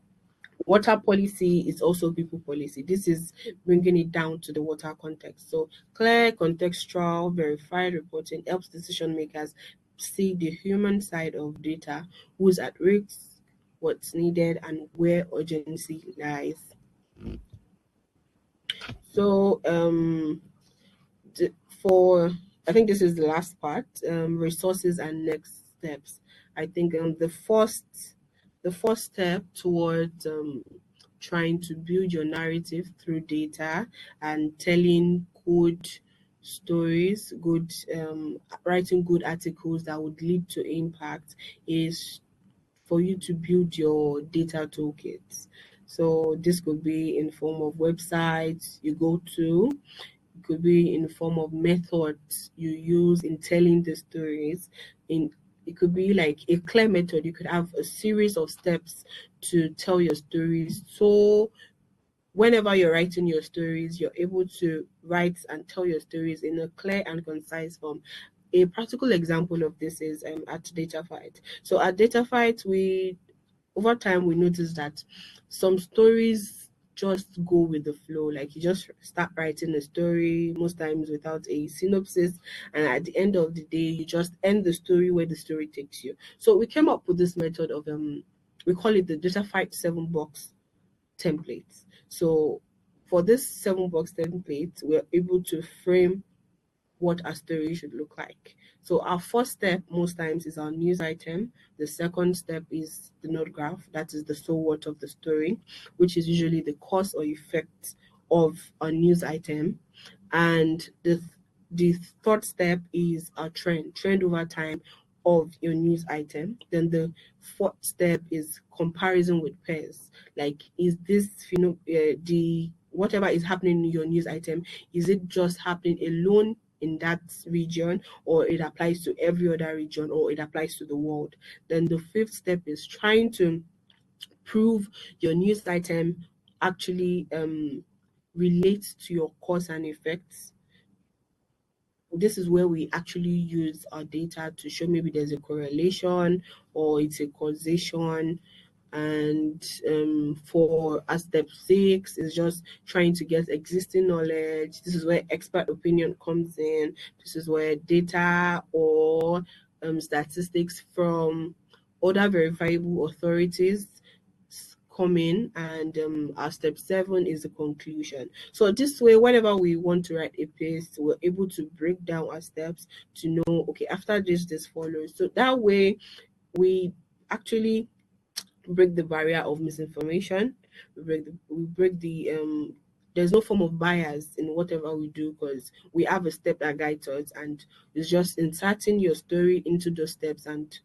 water policy is also people policy. This is bringing it down to the water context. So clear, contextual, verified reporting helps decision makers see the human side of data, who's at risk, what's needed, and where urgency lies. So for I think this is the last part, resources and next steps. I think the first step towards trying to build your narrative through data and telling good stories, good writing good articles that would lead to impact is for you to build your data toolkits. So this could be in form of websites you go to, it could be in the form of methods you use in telling the stories. In It could be like a clear method. You could have a series of steps to tell your stories. So whenever you're writing your stories, you're able to write and tell your stories in a clear and concise form. A practical example of this is at Data Fight. So at Data Fight, we over time we noticed that some stories just go with the flow. Like you just start writing a story most times without a synopsis, and at the end of the day you just end the story where the story takes you. So we came up with this method of we call it the Data Fight 7 box templates. So for this 7 box template, we're able to frame what a story should look like. So our first step most times is our news item. The second step is the node graph, that is the so what of the story, which is usually the cause or effect of a news item. And the third step is a trend over time of your news item. Then the fourth step is comparison with peers. Like, is this the whatever is happening in your news item, is it just happening alone in that region, or it applies to every other region, or it applies to the world? Then the fifth step is trying to prove your news item actually relates to your cause and effects. This is where we actually use our data to show maybe there's a correlation or it's a causation. And for step 6 is just trying to get existing knowledge. This is where expert opinion comes in. This is where data or statistics from other verifiable authorities come in. And our step 7 is the conclusion. So this way, whenever we want to write a piece, we're able to break down our steps to know, okay, after this follows. So that way we actually break the barrier of misinformation. We break the there's no form of bias in whatever we do, because we have a step that guides us, and it's just inserting your story into those steps, and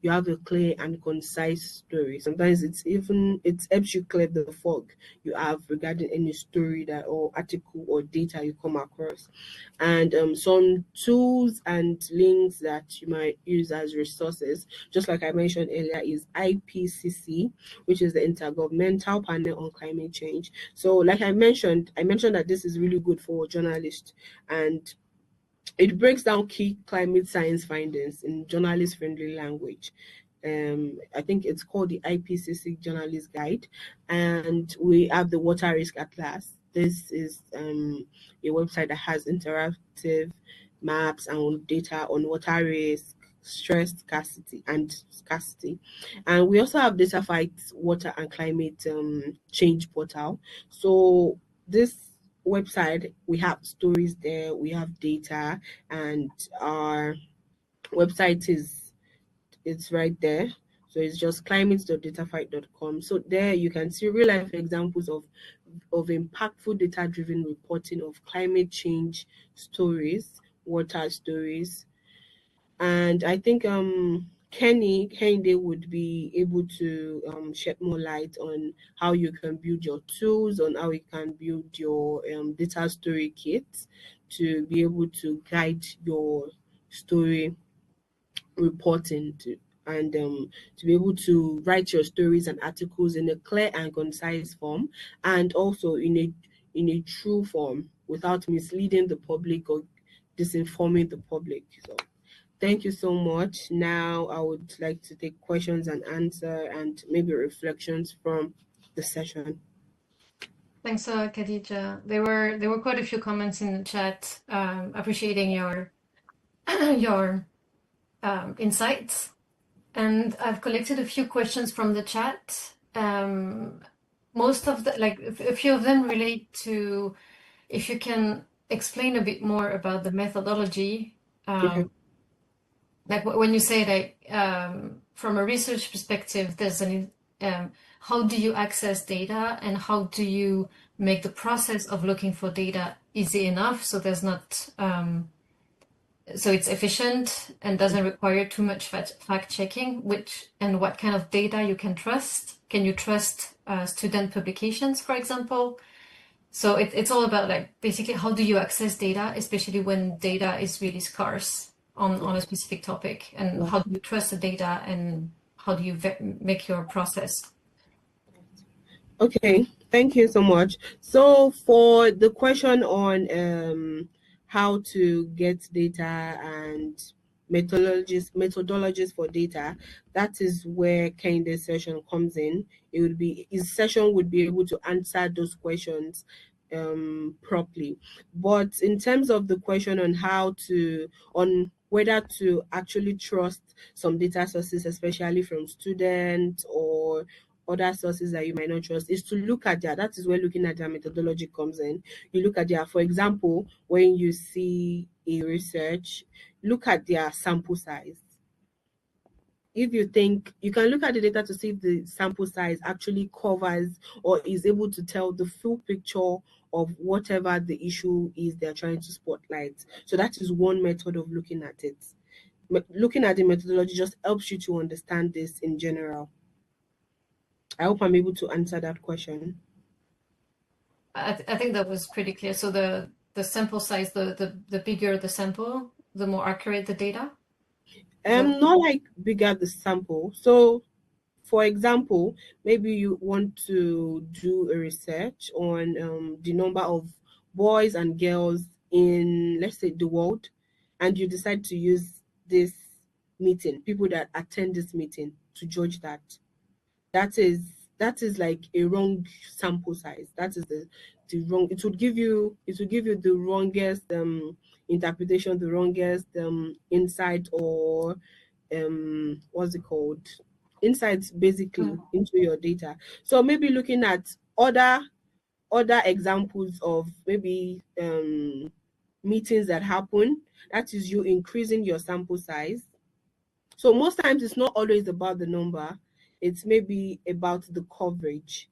you have a clear and concise story. Sometimes it helps you clear the fog you have regarding any story that or article or data you come across. And some tools and links that you might use as resources, just like I mentioned earlier, is IPCC, which is the Intergovernmental Panel on Climate Change. So, like I mentioned that this is really good for journalists, and it breaks down key climate science findings in journalist-friendly language. I think it's called the IPCC Journalist Guide, and we have the Water Risk Atlas. This is a website that has interactive maps and data on water risk, stress, scarcity, and we also have Data Fights Water and Climate Change portal. So this website, we have stories there, we have data, and our website is it's right there. So it's just climate.datafight.com. So there you can see real life examples of impactful data driven reporting of climate change stories, water stories. And I think Kehinde would be able to shed more light on how you can build your tools, on how you can build your data story kits to be able to guide your story reporting and to be able to write your stories and articles in a clear and concise form, and also in a true form without misleading the public or disinforming the public. So thank you so much. Now I would like to take questions and answer and maybe reflections from the session. Thanks, Khadija. There were quite a few comments in the chat appreciating your your insights, and I've collected a few questions from the chat. Most of the a few of them relate to if you can explain a bit more about the methodology. Okay. Like when you say from a research perspective, there's how do you access data and how do you make the process of looking for data easy enough so there's not so it's efficient and doesn't require too much fact checking, and what kind of data you can trust. Can you trust student publications, for example? So it's all about basically how do you access data, especially when data is really scarce on a specific topic, and how do you trust the data and how do you make your process? Okay, thank you so much. So for the question on how to get data and methodologies for data, that is where Kehinde's session comes in. His session would be able to answer those questions properly. But in terms of the question on whether to actually trust some data sources, especially from students or other sources that you might not trust, is to look at that is where looking at their methodology comes in. You look at for example, when you see a research, look at their sample size. If you think you can look at the data to see if the sample size actually covers or is able to tell the full picture of whatever the issue is they're trying to spotlight. So that is one method of looking at it. Looking at the methodology just helps you to understand this in general. I hope I'm able to answer that question. I think that was pretty clear. So the sample size, the bigger the sample, the more accurate the data. Not like bigger the sample. So, for example, maybe you want to do a research on the number of boys and girls in, let's say, the world, and you decide to use this meeting, people that attend this meeting, to judge that. That is like a wrong sample size. That is the wrong. It would give you the wrongest interpretation, the wrongest insight, or what's it called, insights basically into your data. So maybe looking at other examples of maybe meetings that happen, that is you increasing your sample size. So most times it's not always about the number, it's maybe about the coverage.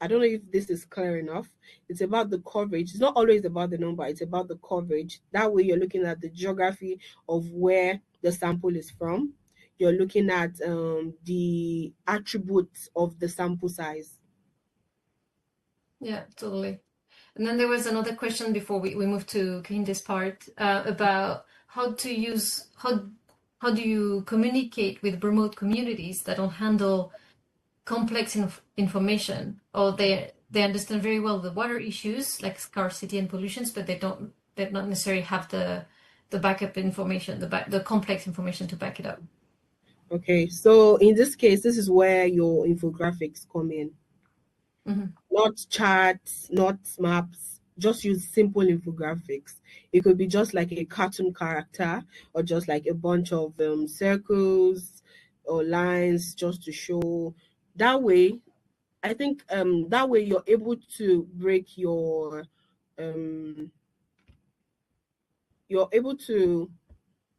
I don't know if this is clear enough. It's about the coverage. It's not always about the number, it's about the coverage. That way you're looking at the geography of where the sample is from. you're looking at the attributes of the sample size. Yeah, totally. And then there was another question before we move to Kehinde's part about how do you communicate with remote communities that don't handle complex information, or they understand very well the water issues like scarcity and pollutions, but they don't necessarily have the backup information, the complex information to back it up. Okay, so in this case, this is where your infographics come in. Not charts, not maps, just use simple infographics. It could be just like a cartoon character, or just like a bunch of circles or lines just to show. That way, I think that way you're able to break you're able to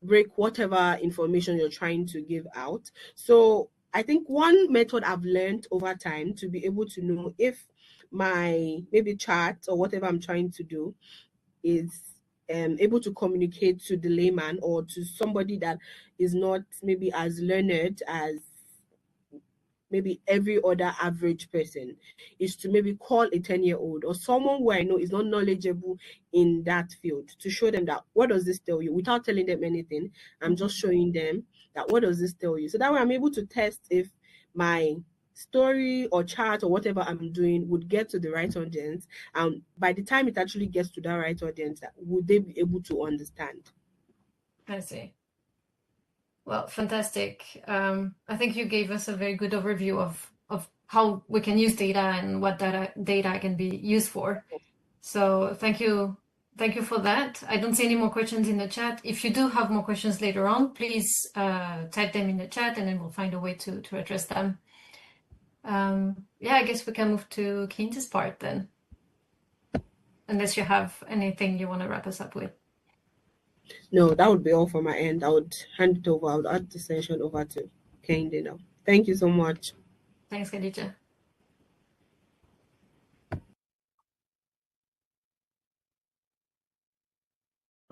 break whatever information you're trying to give out. So I think one method I've learned over time to be able to know if my maybe chart or whatever I'm trying to do is able to communicate to the layman or to somebody that is not maybe as learned as maybe every other average person, is to maybe call a 10-year-old or someone who I know is not knowledgeable in that field to show them that what does this tell you without telling them anything. I'm just showing them that what does this tell you. So that way I'm able to test if my story or chart or whatever I'm doing would get to the right audience. And by the time it actually gets to that right audience, would they be able to understand? I see. Well, fantastic. I think you gave us a very good overview of how we can use data and what data can be used for. So thank you for that. I don't see any more questions in the chat. If you do have more questions later on, please type them in the chat, and then we'll find a way to address them. Yeah, I guess we can move to Kehinde's part then, unless you have anything you want to wrap us up with. No, that would be all from my end. I would hand it over. I would add the session over to Kehinde now. Thank you so much. Thanks, Khadija.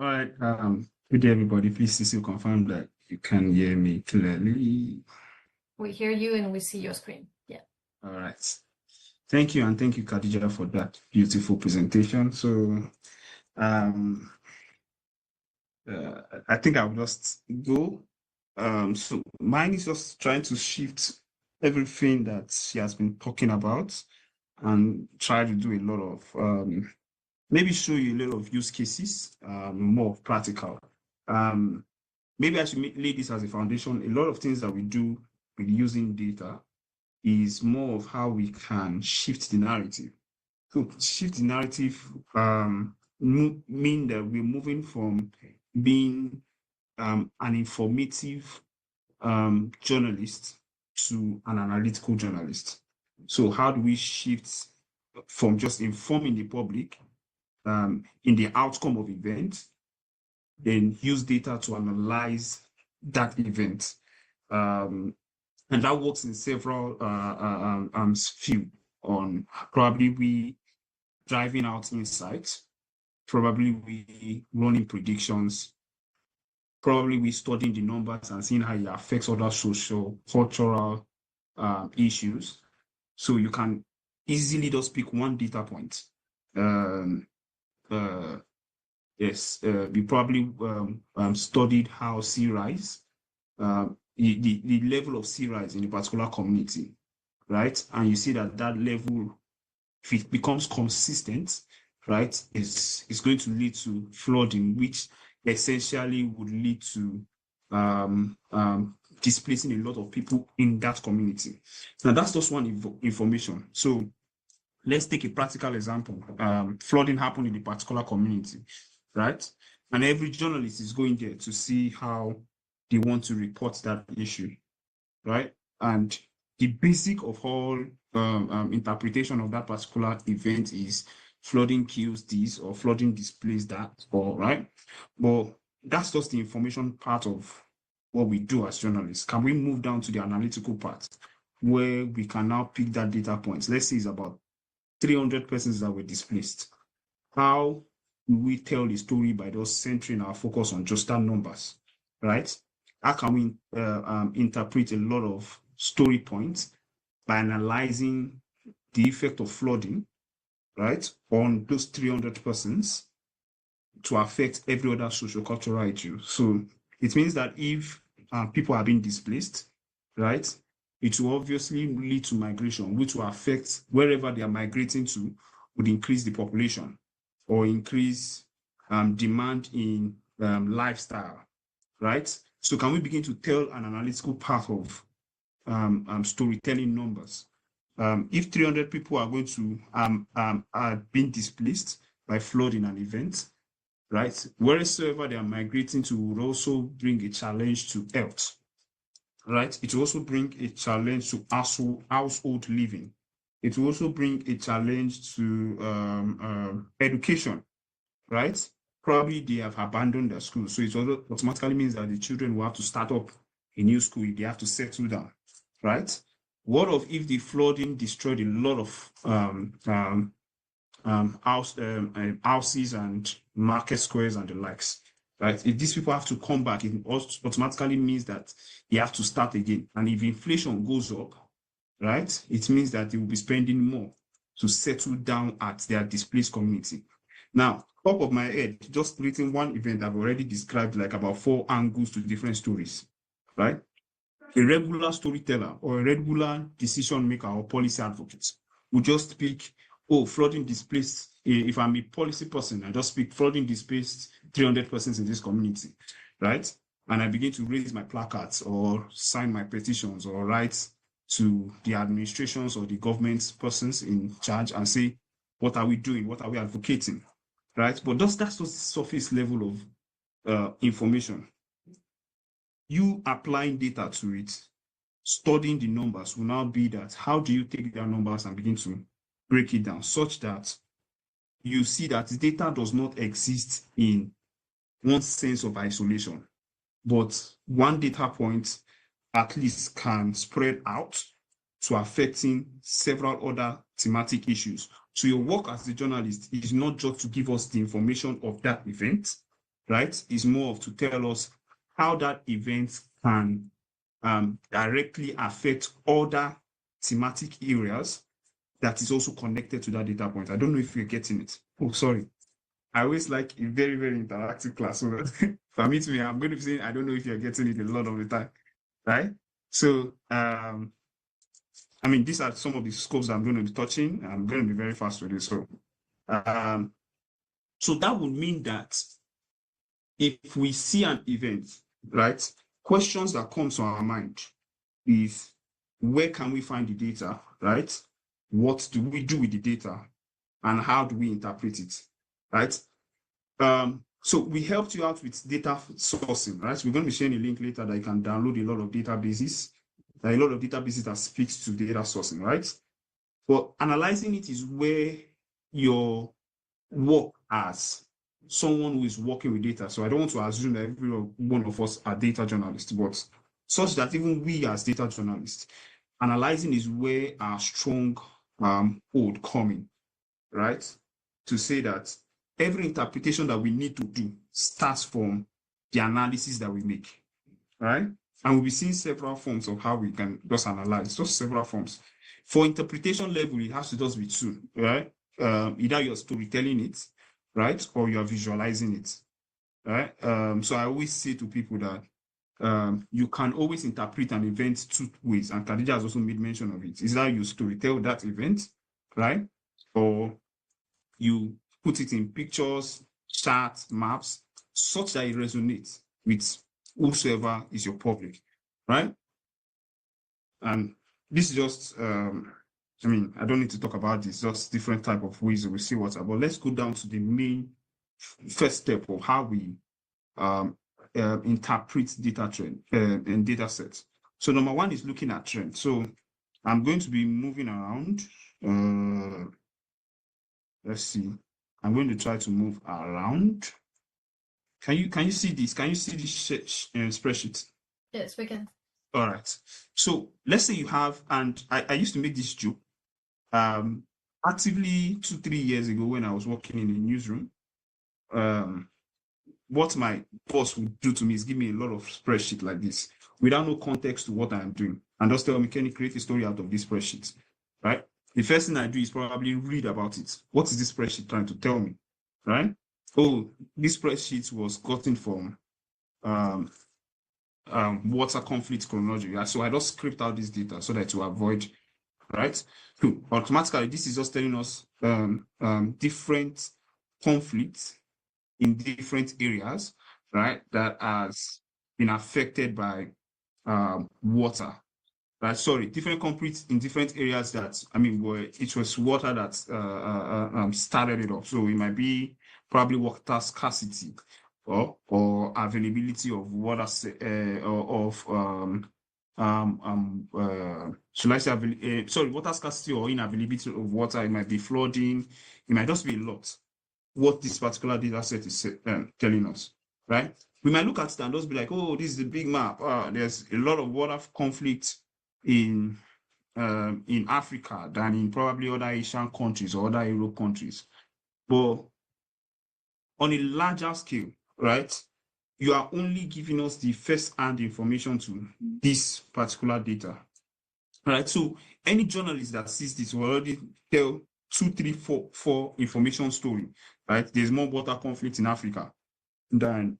All right. Good day, everybody. Please still confirm that you can hear me clearly. We hear you and we see your screen. Yeah. All right. Thank you, and thank you, Khadija, for that beautiful presentation. So, I think I'll just go. So mine is just trying to shift everything that she has been talking about and try to do a lot of maybe show you a lot of use cases, more practical. Maybe I should lay this as a foundation. A lot of things that we do with using data is more of how we can shift the narrative. So shift the narrative mean that we're moving from being an informative journalist to an analytical journalist. So how do we shift from just informing the public in the outcome of events, then use data to analyze that event? And that works in several fields. On probably we driving out insights, probably we running predictions, probably we studying the numbers and seeing how it affects other social, cultural issues. So you can easily just pick one data point. Yes, we probably studied how sea rise, the level of sea rise in a particular community, right? And you see that level, if it becomes consistent, right, is going to lead to flooding, which essentially would lead to displacing a lot of people in that community. Now, that's just one information. So let's take a practical example. Flooding happened in a particular community, right? And every journalist is going there to see how they want to report that issue, right? And the basic of all interpretation of that particular event is flooding kills this or flooding displays that, or right? But that's just the information part of what we do as journalists. Can we move down to the analytical part where we can now pick that data points? Let's say it's about 300 persons that were displaced. How do we tell the story by just centering our focus on just that numbers, right? how can we interpret a lot of story points by analyzing the effect of flooding, right, on those 300 persons to affect every other socio-cultural issue. So it means that if people are being displaced, right, it will obviously lead to migration, which will affect wherever they are migrating to, would increase the population or increase demand in lifestyle, right? So can we begin to tell an analytical path of storytelling numbers? If 300 people are going to are being displaced by flood in an event, right? Wheresoever they are migrating to would also bring a challenge to health, right? It will also bring a challenge to household living. It will also bring a challenge to education, right? Probably they have abandoned their school. So it also automatically means that the children will have to start up a new school. They have to settle down, right? What if the flooding destroyed a lot of houses and market squares and the likes, right? If these people have to come back, it automatically means that they have to start again. And if inflation goes up, right, it means that they will be spending more to settle down at their displaced community. Now, top of my head, just written one event I've already described like about 4 angles to different stories, right? A regular storyteller or a regular decision maker or policy advocate would just speak, oh, flooding displaced. If I'm a policy person, I just speak flooding displaced 300 persons in this community, right? And I begin to raise my placards or sign my petitions or write to the administrations or the government persons in charge and say, what are we doing? What are we advocating? Right? But that's just the surface level of information. You applying data to it, studying the numbers will now be that how do you take their numbers and begin to break it down such that you see that data does not exist in one sense of isolation, but one data point at least can spread out to affecting several other thematic issues. So your work as a journalist is not just to give us the information of that event, right? It's more of to tell us how that event can directly affect other thematic areas that is also connected to that data point. I don't know if you're getting it. Oh, sorry. I always like a very, very interactive class. So permit me, I'm going to be saying, I don't know if you're getting it a lot of the time, right? So, I mean, these are some of the scopes I'm going to be touching. I'm going to be very fast with this. So that would mean that if we see an event, right, questions that come to our mind is where can we find the data, right? What do we do with the data? And how do we interpret it, right? So we helped you out with data sourcing, right? We're going to be sharing a link later that you can download a lot of databases. There are a lot of databases that speaks to data sourcing, right? But analyzing it is where your work as someone who is working with data. So I don't want to assume that every one of us are data journalists, but such that even we as data journalists, analyzing is where our strong hold coming, right? To say that every interpretation that we need to do starts from the analysis that we make, right? And we'll be seeing several forms of how we can just analyze, just several forms. For interpretation level, it has to just be 2, right? Either you're storytelling it, right? Or you're visualizing it, right? So I always say to people that you can always interpret an event 2 ways, and Khadija has also made mention of it. Is that you storytell that event, right? Or you put it in pictures, charts, maps, such that it resonates with whosoever is your public, right? And this is just, I mean, I don't need to talk about this, just different type of ways we'll see what's about. Let's go down to the main first step of how we interpret data trend and data sets. So number 1 is looking at trends. So I'm going to be moving around. Let's see. I'm going to try to move around. Can you see this? Can you see this spreadsheet? Yes, we can. All right. So let's say you have, and I used to make this joke actively 2-3 years ago when I was working in a newsroom. what my boss would do to me is give me a lot of spreadsheet like this without no context to what I'm doing, and just tell me, can you create a story out of this spreadsheet, right? The first thing I do is probably read about it. What is this spreadsheet trying to tell me, right? Oh, this spreadsheet was gotten from water conflict chronology. So I just script out this data so that to avoid, right? So automatically, this is just telling us different conflicts in different areas, right? That has been affected by water, right? Sorry, different conflicts in different areas that, where it was water that started it off. So it might be probably water scarcity or availability of water, should I say, sorry, water scarcity or inavailability of water. It might be flooding. It might just be a lot. What this particular data set is telling us, right? We might look at it and just be like, oh, this is a big map. There's a lot of water conflict in Africa than in probably other Asian countries or other Europe countries. But on a larger scale, right, you are only giving us the first-hand information to this particular data, right? So any journalist that sees this will already tell 2, 3, 4 information story, right? There's more water conflict in Africa than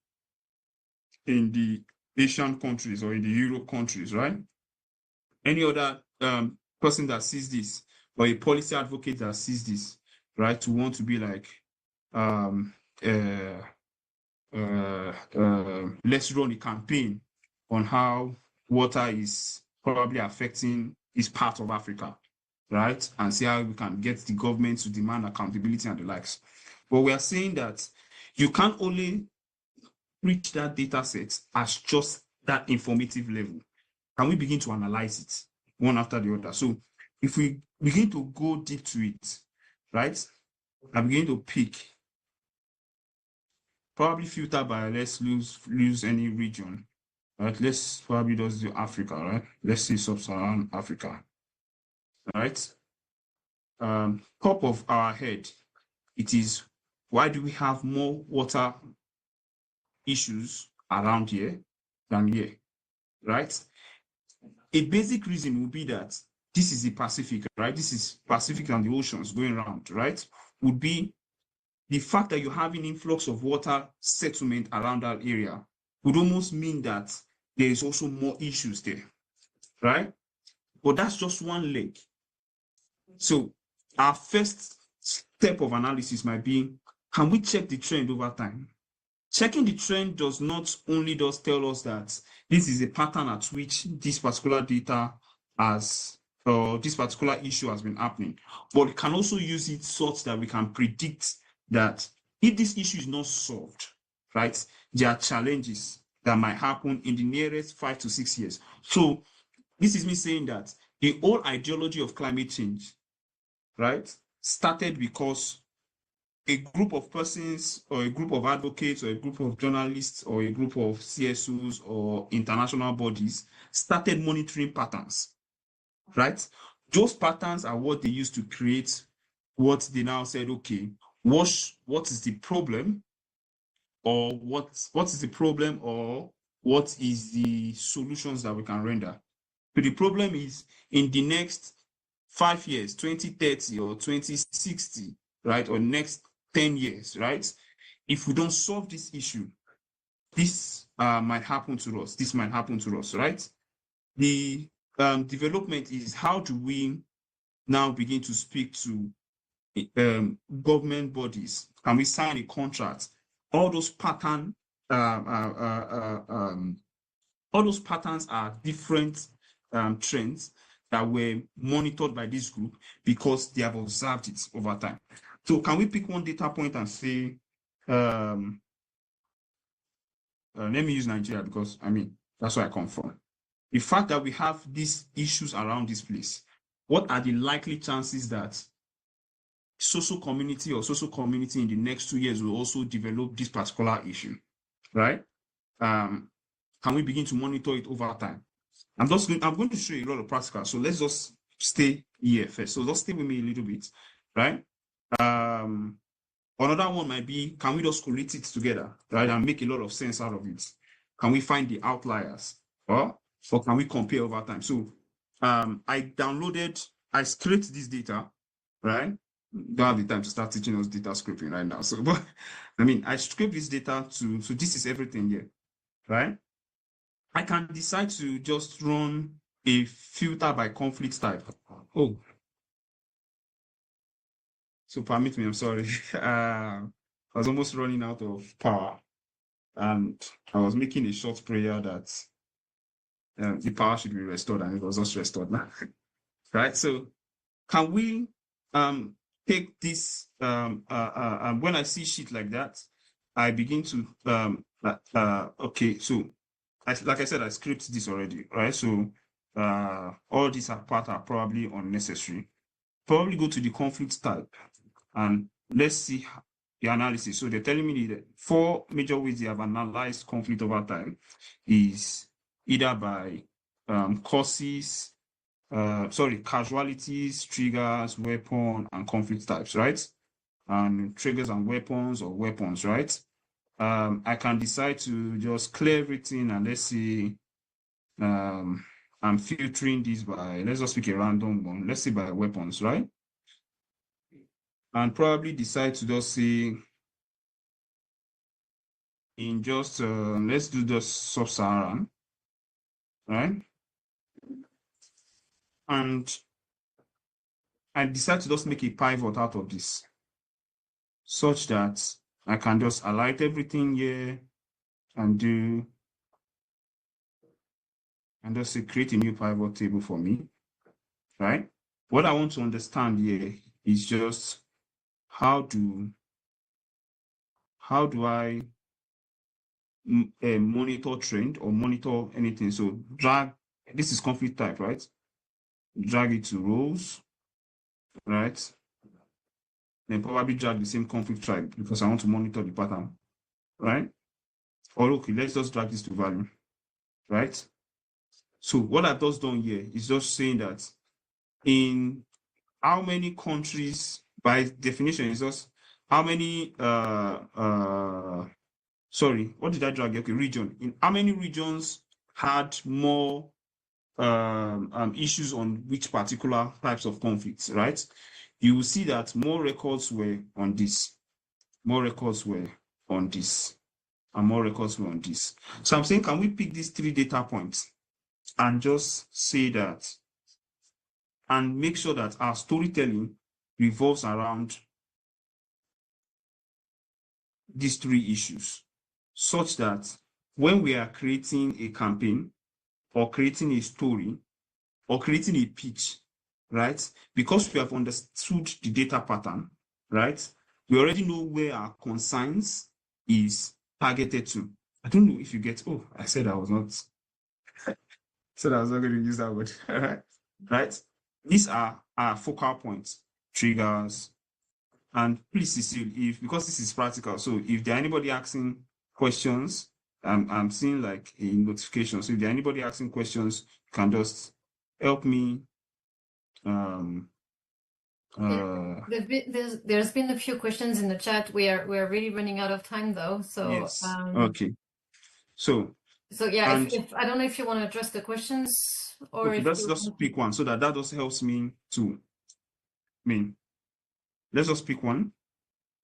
in the Asian countries or in the Europe countries, right? Any other person that sees this, or a policy advocate that sees this, right, to want to be like, let's run a campaign on how water is probably affecting this part of Africa, right? And see how we can get the government to demand accountability and the likes. But we are saying that you can't only reach that data set as just that informative level. Can we begin to analyze it one after the other? So if we begin to go deep to it, right? I'm beginning to pick, probably filter by let's lose any region, right? Let's probably just do Africa, right? Let's see sub-Saharan Africa, right? Top of our head, it is, why do we have more water issues around here than here, right? A basic reason would be that this is the Pacific, right? This is Pacific and the oceans going around, right? Would be the fact that you have an influx of water settlement around that area would almost mean that there is also more issues there, right? But that's just one leg. So our first step of analysis might be, can we check the trend over time? Checking the trend does not only just tell us that this is a pattern at which this particular data has, or this particular issue has been happening, but we can also use it such that we can predict that if this issue is not solved, right, there are challenges that might happen in the nearest 5 to 6 years. So this is me saying that the whole ideology of climate change, right, started because a group of persons or a group of advocates or a group of journalists or a group of CSOs or international bodies started monitoring patterns, right? Those patterns are what they used to create what they now said, okay, what is the problem, or what is the problem, or what is the solutions that we can render. So the problem is, in the next 5 years, 2030 or 2060, right, or next 10 years, right, if we don't solve this issue, this might happen to us. This might happen to us, right? The development is, how do we now begin to speak to government bodies? Can we sign a contract? All those patterns are different trends that were monitored by this group because they have observed it over time. So can we pick one data point and say, let me use Nigeria because, that's where I come from. The fact that we have these issues around this place, what are the likely chances that social community in the next 2 years will also develop this particular issue, right? Can we begin to monitor it over time? I'm going to show you a lot of practical. So let's just stay here first. So just stay with me a little bit, right? Another one might be, can we just collate it together, right, and make a lot of sense out of it? Can we find the outliers, or can we compare over time? So I scraped this data, right? Don't have the time to start teaching us data scraping right now. So, but I mean, I scraped this data so this is everything here, right? I can decide to just run a filter by conflict type. Oh, so permit me, I'm sorry. I was almost running out of power, and I was making a short prayer that the power should be restored, and it was just restored now. Right? So can we take this when I see shit like that, I begin to okay, so like I said, I script this already, right? So all these parts are probably unnecessary. Probably go to the conflict type and let's see the analysis. So they're telling me that 4 major ways they have analyzed conflict over time is either by causes, casualties, triggers, weapon, and conflict types, right? And triggers and weapons or weapons, right? I can decide to just clear everything and let's see, I'm filtering this by, let's just pick a random one. Let's say by weapons, right? And probably decide to just say in just, let's do the sub-Saharan, right? And I decide to just make a pivot out of this such that I can just highlight everything here and just say create a new pivot table for me, right? What I want to understand here is just how do I monitor trend or monitor anything. So drag, this is conflict type, right? Drag it to rows, right? Then probably drag the same conflict type because I want to monitor the pattern, right? Or okay, let's just drag this to value, right? So what I've just done here is just saying that in how many countries, by definition, is just how many sorry, what did I drag? Okay, region. In how many regions had more issues on which particular types of conflicts, right? You will see that more records were on this, more records were on this, and more records were on this. So I'm saying, can we pick these 3 data points and just say that and make sure that our storytelling revolves around these 3 issues, such that when we are creating a campaign or creating a story or creating a pitch, right? Because we have understood the data pattern, right? We already know where our concerns is targeted to. I don't know if you get, oh, I said I was not going to use that word, right? These are our focal points, triggers, and please, Cecile, because this is practical, so if there are anybody asking questions, I'm seeing like a notification. So if there are anybody asking questions, you can just help me. There's been a few questions in the chat. We are really running out of time though. So yes. Okay. So yeah, if I don't know if you want to address the questions or okay, if let's just pick one so that just helps me to. I mean, let's just pick one.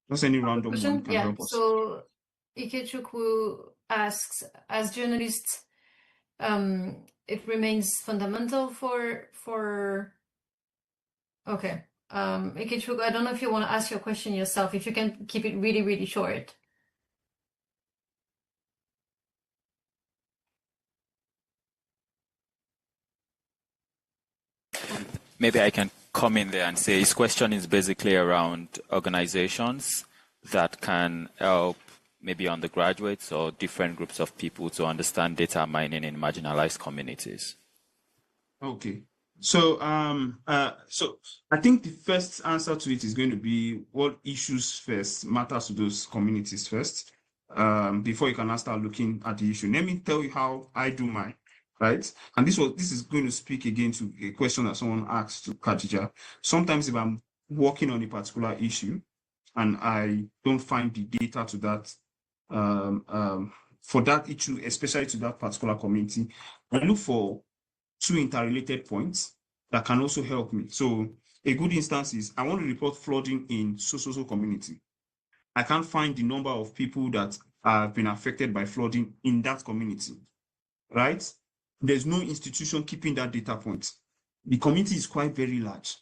Just any random one can help us. So Ikechukwu asks, as journalists, it remains fundamental for okay. Ikechukwu, I don't know if you want to ask your question yourself, if you can keep it really, really short. Maybe I can come in there and say his question is basically around organizations that can help maybe undergraduates or different groups of people to understand data mining in marginalized communities. Okay. So so I think the first answer to it is going to be what issues first matters to those communities first, before you can start looking at the issue. Let me tell you how I do mine, right? And this is going to speak again to a question that someone asked to Khadija. Sometimes if I'm working on a particular issue, and I don't find the data to that for that issue, especially to that particular community, I look for two interrelated points that can also help me. So a good instance is I want to report flooding in so community. I can't find the number of people that have been affected by flooding in that community, right? There's no institution keeping that data point. The community is quite very large.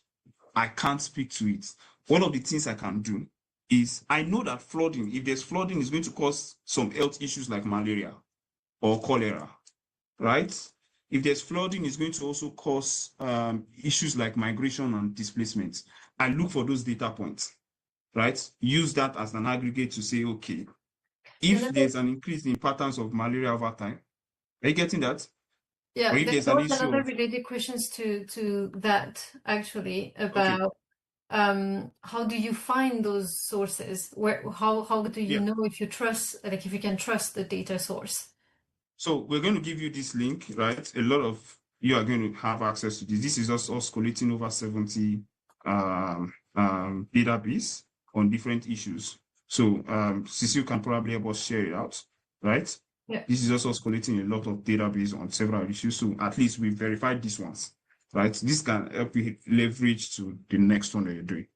I can't speak to it. One of the things I can do is I know that flooding, if there's flooding, is going to cause some health issues like malaria or cholera, right? If there's flooding, it's going to also cause issues like migration and displacement. I look for those data points, right? Use that as an aggregate to say, okay, if there's an increase in patterns of malaria over time, are you getting that? Yeah, Or if there's there's an also issue another of, related questions to that actually okay, about how do you find those sources? How do you yeah. know if you trust, like if you can trust the data source? So we're going to give you this link, right? A lot of you are going to have access to this. This is us collating over 70 database on different issues. So Cecile can probably help us share it out, right? Yeah. This is also us collating a lot of database on several issues. So at least we verified these ones, right? This can help you leverage to the next one that you're doing,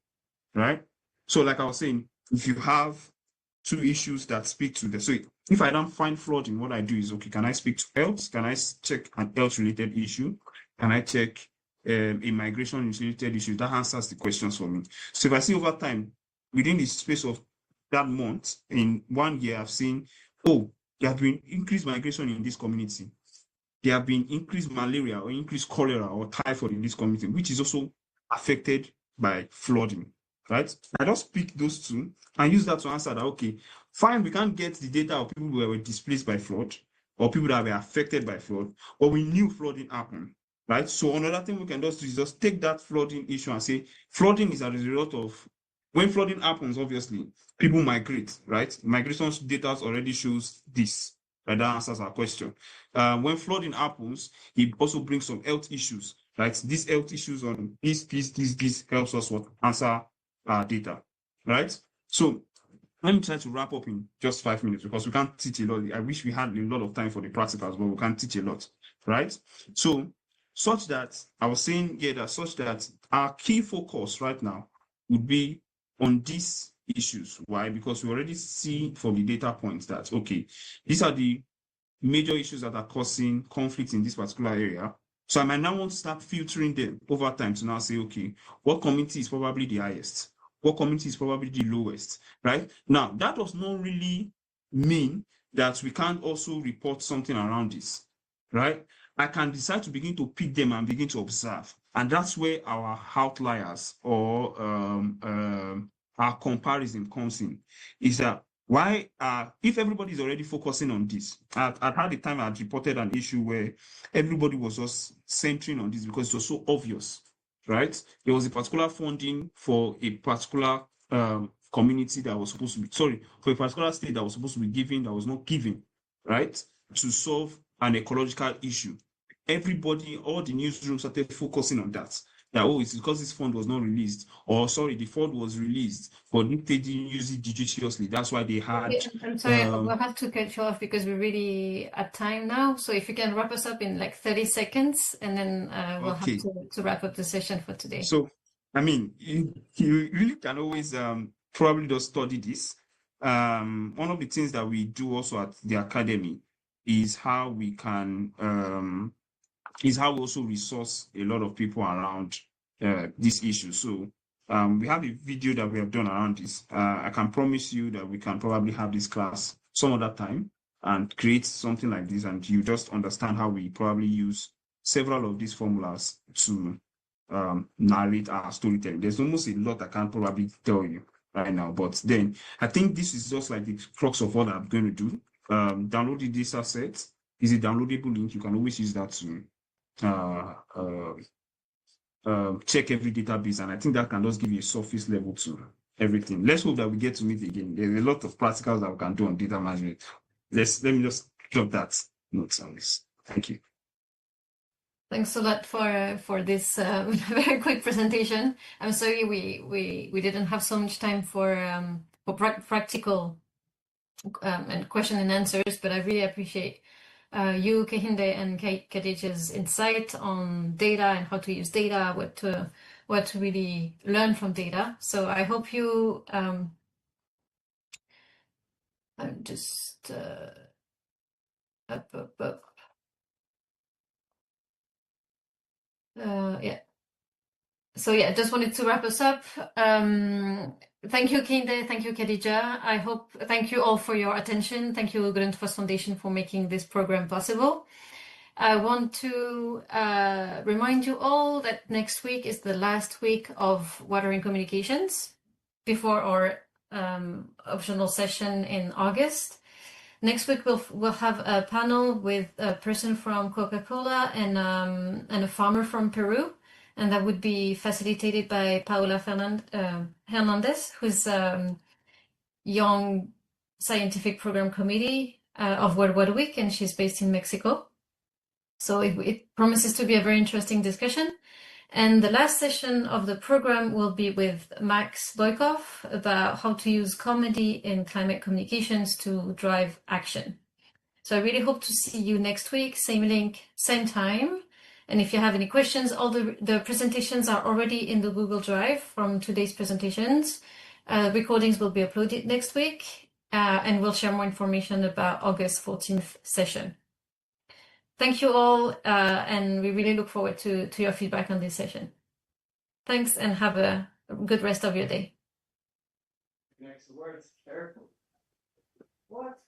right? So like I was saying, if you have two issues that speak to the, so if I don't find flooding, what I do is, okay, can I speak to health? Can I check an health related issue? Can I check a migration related issue? That answers the questions for me. So if I see over time, within the space of that month, in 1 year, I've seen, oh, there have been increased migration in this community. There have been increased malaria or increased cholera or typhoid in this community, which is also affected by flooding, right? I just pick those two and use that to answer that, okay, fine, we can't get the data of people who were displaced by flood or people that were affected by flood, but we knew flooding happened, right? So another thing we can just do is just take that flooding issue and say, flooding is a result of, when flooding happens, obviously, people migrate, right? Migration data already shows this, right? That answers our question. When flooding happens, it also brings some health issues, right? These health issues on this helps us answer our data, right? So let me try to wrap up in just 5 minutes because we can't teach a lot. I wish we had a lot of time for the practicals, but we can't teach a lot, right? So such that I was saying here that such that our key focus right now would be on these issues. Why? Because we already see from the data points that, okay, these are the major issues that are causing conflict in this particular area. So I might now want to start filtering them over time to now say, okay, what community is probably the highest? What community is probably the lowest, right? Now, that does not really mean that we can't also report something around this, right? I can decide to begin to pick them and begin to observe. And that's where our outliers or our comparison comes in, is that why if everybody is already focusing on this, at the time I had reported an issue where everybody was just centering on this because it was so obvious, right? There was a particular funding for a particular community that was supposed to be, sorry, for a particular state that was supposed to be given, that was not given, right? To solve an ecological issue. Everybody, all the newsrooms started focusing on that. That, oh, it's because this fund was not released, or sorry, the fund was released, but they didn't use it judiciously. That's why they had. Okay, I'm sorry, we'll have to cut you off because we're really at time now. So if you can wrap us up in like 30 seconds, and then we'll have Okay. to wrap up the session for today. So, I mean, you really can always probably just study this. One of the things that we do also at the academy is how we can is how we also resource a lot of people around this issue. So we have a video that we have done around this. I can promise you that we can probably have this class some other time and create something like this, and you just understand how we probably use several of these formulas to narrate our storytelling. There's almost a lot I can't probably tell you right now, but then I think this is just like the crux of what I'm going to do. Download the data set. Is a downloadable link. You can always use that to check every database, and I think that can just give you a surface level to everything. Let's hope that we get to meet again. There's a lot of practicals that we can do on data management. Let me just drop that notes on this. Thank you. Thanks a lot for this very quick presentation. I'm sorry we didn't have so much time for practical and question and answers, but I really appreciate you, Kehinde, and Khadija's insight on data and how to use data, what to really learn from data. So I hope you I'm just up. Yeah. So yeah, just wanted to wrap us up. Thank you, Kehinde. Thank you, Khadija. Thank you all for your attention. Thank you, Grundfos Foundation, for making this program possible. I want to remind you all that next week is the last week of Water in Communications before our optional session in August. Next week we'll have a panel with a person from Coca-Cola and a farmer from Peru, and that would be facilitated by Paula Hernandez, who's Young Scientific Program Committee of World Water Week, and she's based in Mexico. So it promises to be a very interesting discussion. And the last session of the program will be with Max Boykov about how to use comedy in climate communications to drive action. So I really hope to see you next week, same link, same time. And if you have any questions, all the presentations are already in the Google Drive from today's presentations. Recordings will be uploaded next week, and we'll share more information about August 14th session. Thank you all, and we really look forward to your feedback on this session. Thanks, and have a good rest of your day. Next words, careful. What?